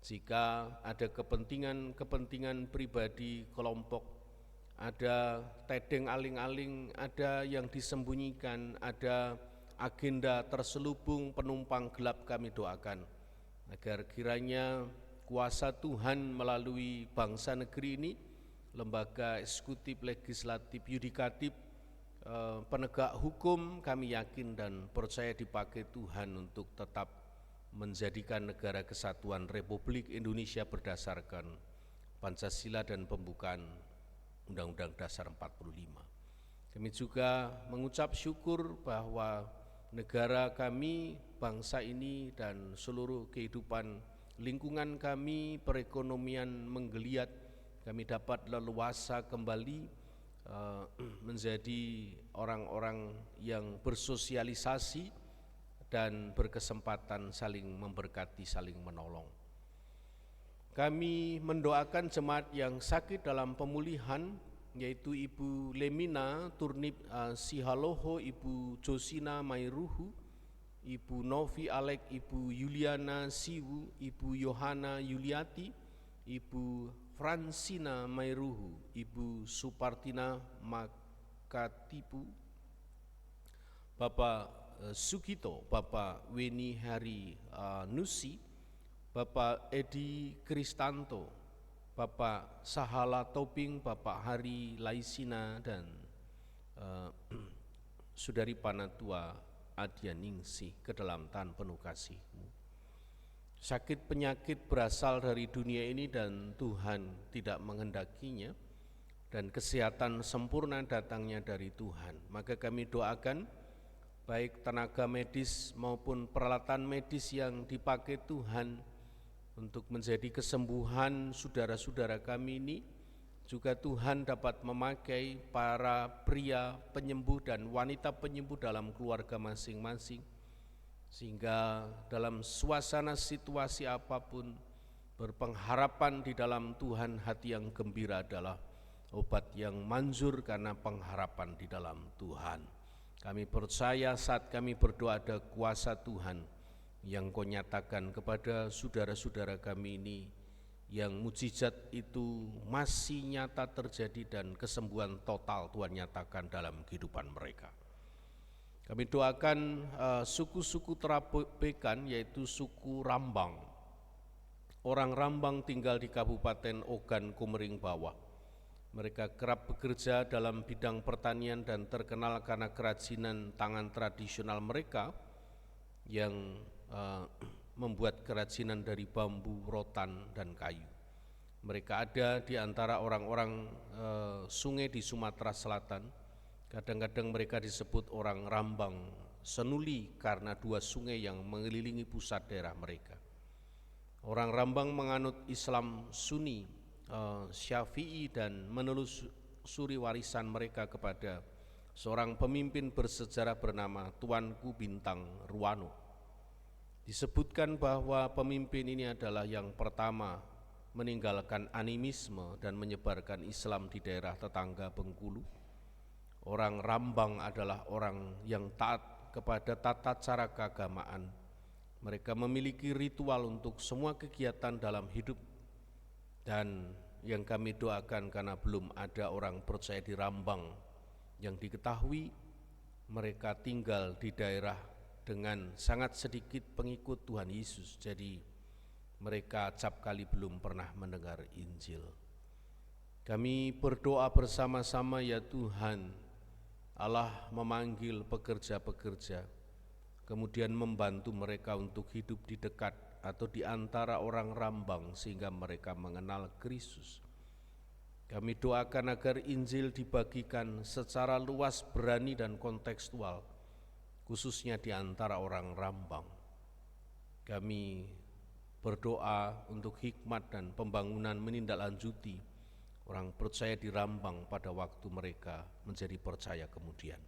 Jika ada kepentingan pribadi kelompok, ada tedeng aling-aling, ada yang disembunyikan, ada agenda terselubung penumpang gelap, kami doakan agar kiranya kuasa Tuhan melalui bangsa negeri ini, lembaga eksekutif, legislatif, yudikatif, penegak hukum, kami yakin dan percaya dipakai Tuhan untuk tetap menjadikan negara kesatuan Republik Indonesia berdasarkan Pancasila dan pembukaan Undang-Undang Dasar 45. Kami juga mengucap syukur bahwa negara kami, bangsa ini dan seluruh kehidupan lingkungan kami, perekonomian menggeliat, kami dapat leluasa kembali menjadi orang-orang yang bersosialisasi dan berkesempatan saling memberkati, saling menolong. Kami mendoakan jemaat yang sakit dalam pemulihan, yaitu Ibu Lemina Turnip Sihaloho, Ibu Josina Mairuhu, Ibu Novi Alek, Ibu Yuliana Siwu, Ibu Yohana Yuliati, Ibu Fransina Mairuhu, Ibu Supartina Makatipu, Bapak Sugito, Bapak Weni Hari Nusi, Bapak Edi Kristanto, Bapak Sahala Toping, Bapak Hari Laisina, dan Saudari Panatua Adianingsih ke dalam tahan penuh kasih-Mu. Sakit penyakit berasal dari dunia ini dan Tuhan tidak menghendakinya, dan kesehatan sempurna datangnya dari Tuhan. Maka kami doakan baik tenaga medis maupun peralatan medis yang dipakai Tuhan untuk menjadi kesembuhan saudara-saudara kami ini, juga Tuhan dapat memakai para pria penyembuh dan wanita penyembuh dalam keluarga masing-masing, sehingga dalam suasana situasi apapun berpengharapan di dalam Tuhan, hati yang gembira adalah obat yang manjur karena pengharapan di dalam Tuhan. Kami percaya saat kami berdoa ada kuasa Tuhan yang Kau nyatakan kepada saudara-saudara kami ini, yang mujizat itu masih nyata terjadi dan kesembuhan total Tuhan nyatakan dalam kehidupan mereka. Kami doakan suku-suku Terabekan, yaitu suku Rambang. Orang Rambang tinggal di Kabupaten Ogan Komering Bawah. Mereka kerap bekerja dalam bidang pertanian dan terkenal karena kerajinan tangan tradisional mereka yang membuat kerajinan dari bambu, rotan, dan kayu. Mereka ada di antara orang-orang sungai di Sumatera Selatan. Kadang-kadang mereka disebut orang Rambang Senuli karena dua sungai yang mengelilingi pusat daerah mereka. Orang Rambang menganut Islam Sunni, Syafi'i, dan menelusuri warisan mereka kepada seorang pemimpin bersejarah bernama Tuanku Bintang Ruwano. Disebutkan bahwa pemimpin ini adalah yang pertama meninggalkan animisme dan menyebarkan Islam di daerah tetangga Bengkulu. Orang Rambang adalah orang yang taat kepada tata cara keagamaan. Mereka memiliki ritual untuk semua kegiatan dalam hidup, dan yang kami doakan karena belum ada orang percaya di Rambang yang diketahui, mereka tinggal di daerah dengan sangat sedikit pengikut Tuhan Yesus, jadi mereka acap kali belum pernah mendengar Injil. Kami berdoa bersama-sama, ya Tuhan, Allah memanggil pekerja-pekerja, kemudian membantu mereka untuk hidup di dekat atau di antara orang Rambang sehingga mereka mengenal Kristus. Kami doakan agar Injil dibagikan secara luas, berani dan kontekstual, khususnya di antara orang Rambang. Kami berdoa untuk hikmat dan pembangunan menindaklanjuti orang percaya di Rambang pada waktu mereka menjadi percaya kemudian.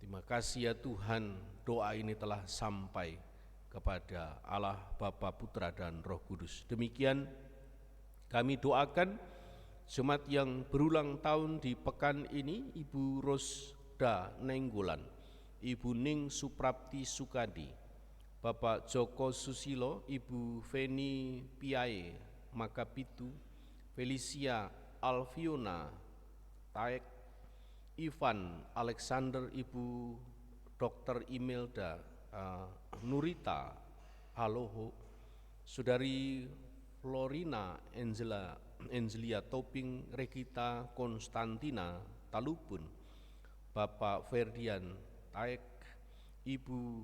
Terima kasih ya Tuhan, doa ini telah sampai kepada Allah Bapa, Putra dan Roh Kudus. Demikian kami doakan jemaat yang berulang tahun di pekan ini, Ibu Rosda Nenggolan, Ibu Ning Suprapti Sukadi, Bapak Joko Susilo, Ibu Feni Piae Makapitu, Felicia Alfiona Taek, Ivan Alexander, Ibu Dr. Imelda Nurita Haloho, Saudari Florina Angelia Toping Regita Konstantina Talupun, Bapak Ferdian Taek, Ibu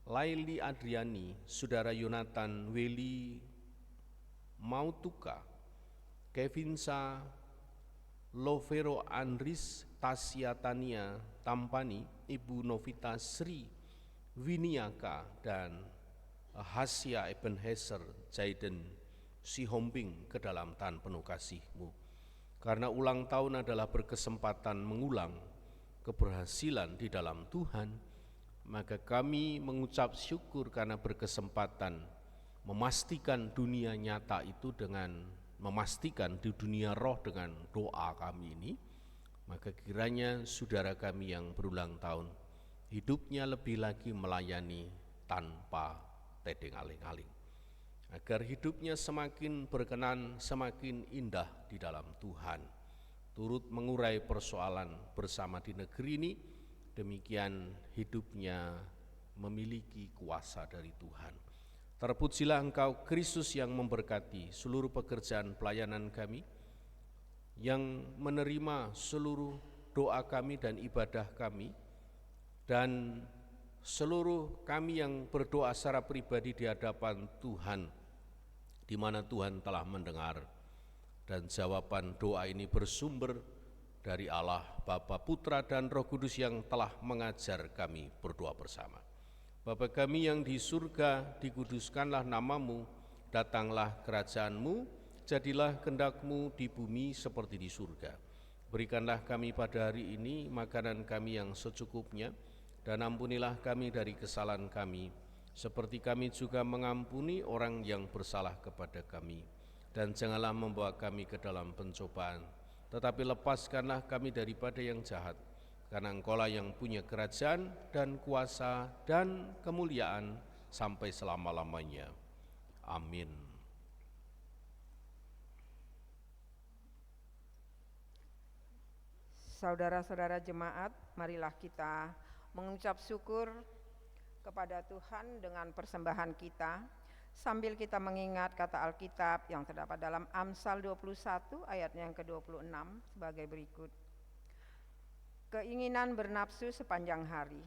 Laili Adriani, Saudara Yonatan Weli Mautuka, Kevinsa Lovero Andris Tasya Tania Tampani, Ibu Novita Sri Winiaka, dan Hasya Ebenezer Jaiden Sihombing ke dalam tahan penuh kasih-Mu. Karena ulang tahun adalah berkesempatan mengulang keberhasilan di dalam Tuhan, maka kami mengucap syukur karena berkesempatan memastikan dunia nyata itu dengan memastikan di dunia roh dengan doa kami ini. Maka kiranya saudara kami yang berulang tahun hidupnya lebih lagi melayani tanpa tedeng aling-aling, agar hidupnya semakin berkenan, semakin indah di dalam Tuhan, turut mengurai persoalan bersama di negeri ini. Demikian hidupnya memiliki kuasa dari Tuhan. Terpujilah Engkau Kristus yang memberkati seluruh pekerjaan pelayanan kami, yang menerima seluruh doa kami dan ibadah kami, dan seluruh kami yang berdoa secara pribadi di hadapan Tuhan, di mana Tuhan telah mendengar, dan jawaban doa ini bersumber dari Allah Bapa, Putra dan Roh Kudus yang telah mengajar kami berdoa bersama. Bapa kami yang di surga, dikuduskanlah namamu, datanglah kerajaan-Mu, jadilah kehendak-Mu di bumi seperti di surga. Berikanlah kami pada hari ini makanan kami yang secukupnya, dan ampunilah kami dari kesalahan kami, seperti kami juga mengampuni orang yang bersalah kepada kami. Dan janganlah membawa kami ke dalam pencobaan, tetapi lepaskanlah kami daripada yang jahat, karena Engkau-lah yang punya kerajaan dan kuasa dan kemuliaan sampai selama-lamanya. Amin. Saudara-saudara jemaat, marilah kita mengucap syukur kepada Tuhan dengan persembahan kita, sambil kita mengingat kata Alkitab yang terdapat dalam Amsal 21 ayat yang ke-26 sebagai berikut. Keinginan bernafsu sepanjang hari,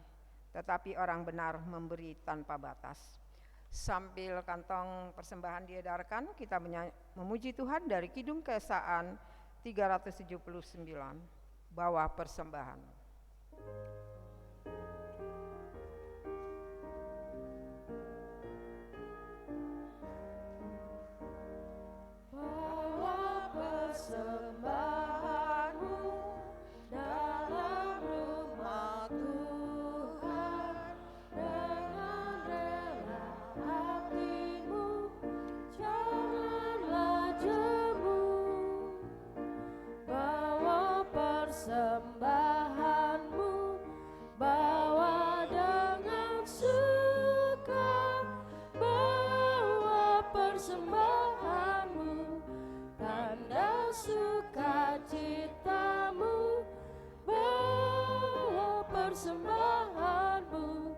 tetapi orang benar memberi tanpa batas. Sambil kantong persembahan diedarkan, kita memuji Tuhan dari Kidung Keesaan 379, Bawa Persembahan. Bawa persembahanmu dalam rumah Tuhan, dengan rela hatimu, janganlah jemu. Bawa persembahanmu, bawa dengan suka, bawa persembahanmu, tanda sukacitamu, bawa persembahanmu,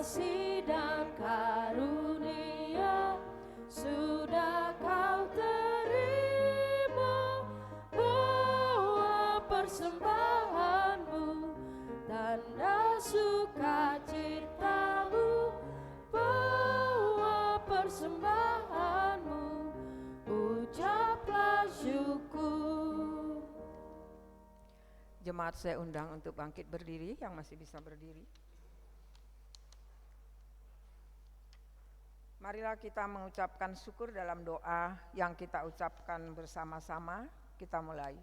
kasih dan karunia sudah kau terima, bawa persembahanmu, tanda sukacitamu, bawa persembahanmu, ucaplah syukur. Jemaat saya undang untuk bangkit berdiri, yang masih bisa berdiri. Marilah kita mengucapkan syukur dalam doa yang kita ucapkan bersama-sama. Kita mulai.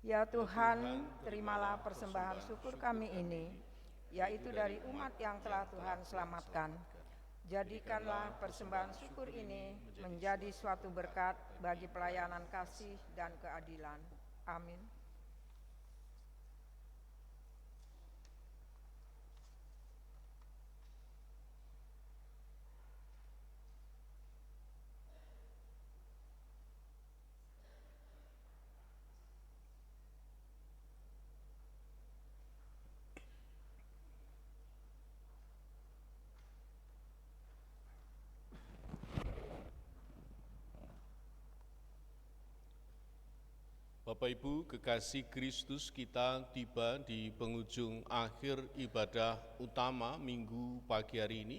Ya Tuhan, terimalah persembahan syukur kami ini, yaitu dari umat yang telah Tuhan selamatkan. Jadikanlah persembahan syukur ini menjadi suatu berkat bagi pelayanan kasih dan keadilan. Amin. Bapak Ibu, kekasih Kristus, kita tiba di penghujung akhir ibadah utama minggu pagi hari ini,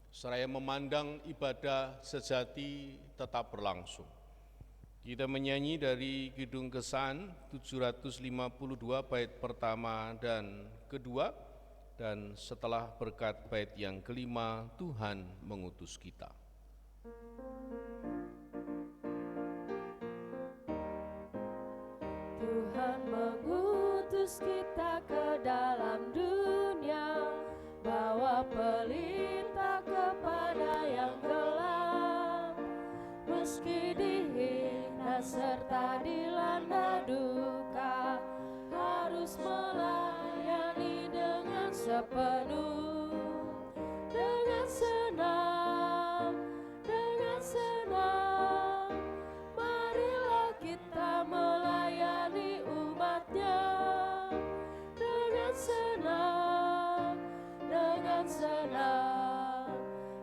seraya memandang ibadah sejati tetap berlangsung. Kita menyanyi dari Kidung Kesan 752 bait pertama dan kedua, dan setelah berkat bait yang kelima, Tuhan mengutus kita. Tuhan mengutus kita ke dalam dunia, bawa pelita kepada yang gelap. Meski dihina serta dilanda duka, harus melayani dengan sepenuh, dengan senang, dengan senang. Marilah kita melayani umatnya dengan senang, dengan senang.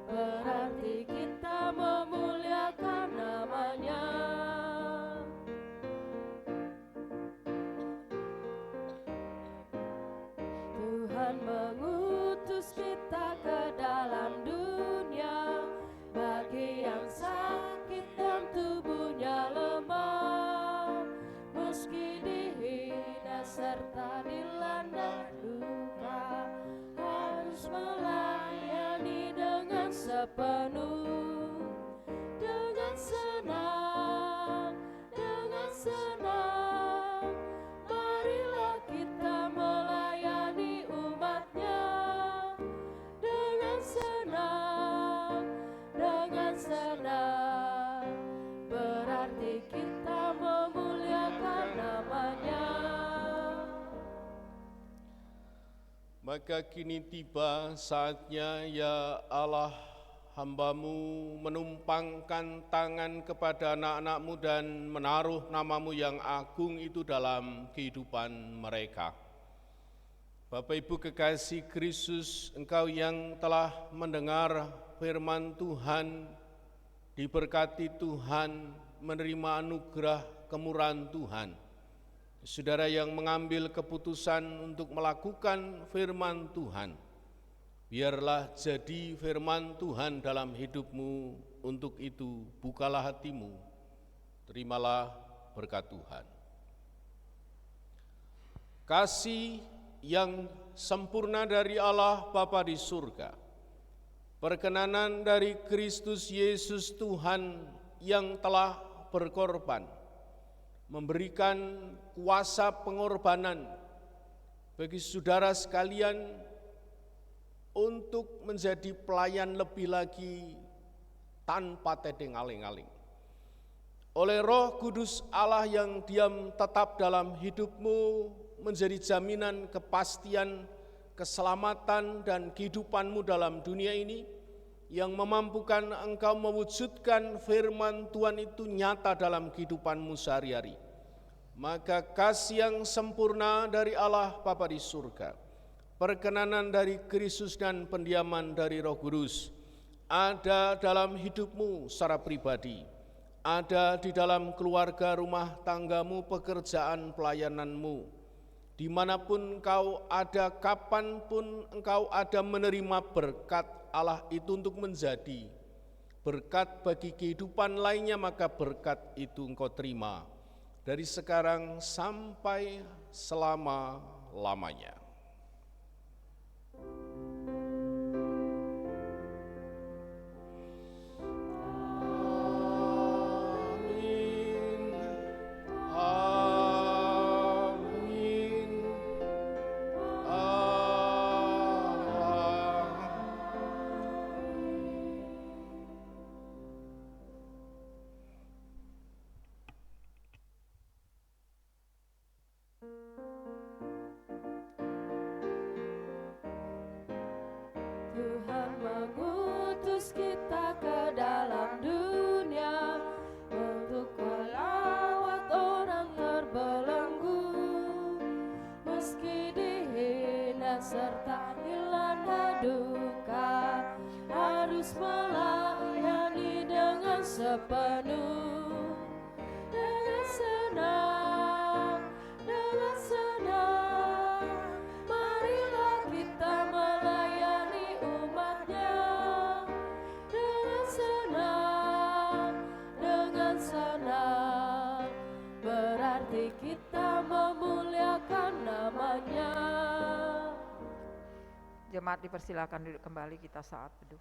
Berarti kita memuliakan namanya. Tuhan mengutus kita ke dalam dunia, bagi yang sakit dan tubuhnya lemah. Meski dihina serta dilanda duka, harus melayani dengan sepenuh, dengan senang, dengan senang. Marilah kita melayani umatnya dengan senang, dengan senang. Berarti kita memuliakan namanya. Maka kini tiba saatnya, ya Allah, hamba-Mu menumpangkan tangan kepada anak-anak-Mu dan menaruh nama-Mu yang agung itu dalam kehidupan mereka. Bapak Ibu kekasih Kristus, Engkau yang telah mendengar firman Tuhan, diberkati Tuhan, menerima anugerah kemurahan Tuhan. Saudara yang mengambil keputusan untuk melakukan firman Tuhan, biarlah jadi firman Tuhan dalam hidupmu. Untuk itu, bukalah hatimu, terimalah berkat Tuhan. Kasih yang sempurna dari Allah Bapa di surga, perkenanan dari Kristus Yesus Tuhan yang telah berkorban, memberikan kuasa pengorbanan bagi saudara sekalian untuk menjadi pelayan lebih lagi tanpa tedeng aling-aling. Oleh Roh Kudus Allah yang diam tetap dalam hidupmu, menjadi jaminan kepastian, keselamatan dan kehidupanmu dalam dunia ini, yang memampukan engkau mewujudkan firman Tuhan itu nyata dalam kehidupanmu sehari-hari. Maka kasih yang sempurna dari Allah Bapa di surga, perkenanan dari Kristus dan pendiaman dari Roh Kudus ada dalam hidupmu secara pribadi, ada di dalam keluarga, rumah tanggamu, pekerjaan, pelayananmu. Dimanapun engkau ada, kapanpun engkau ada, menerima berkat Allah itu untuk menjadi berkat bagi kehidupan lainnya, maka berkat itu engkau terima dari sekarang sampai selama-lamanya. Tuhan mengutus kita ke dalam dunia untuk melawat orang terbelenggu, meski dihina serta dilanda duka, harus melayani dengan sepenuh, dengan senang, dengan senang. Marilah kita melayani umatnya dengan senang, berarti kita memuliakan namanya. Jemaat dipersilakan duduk kembali, kita saat teduh.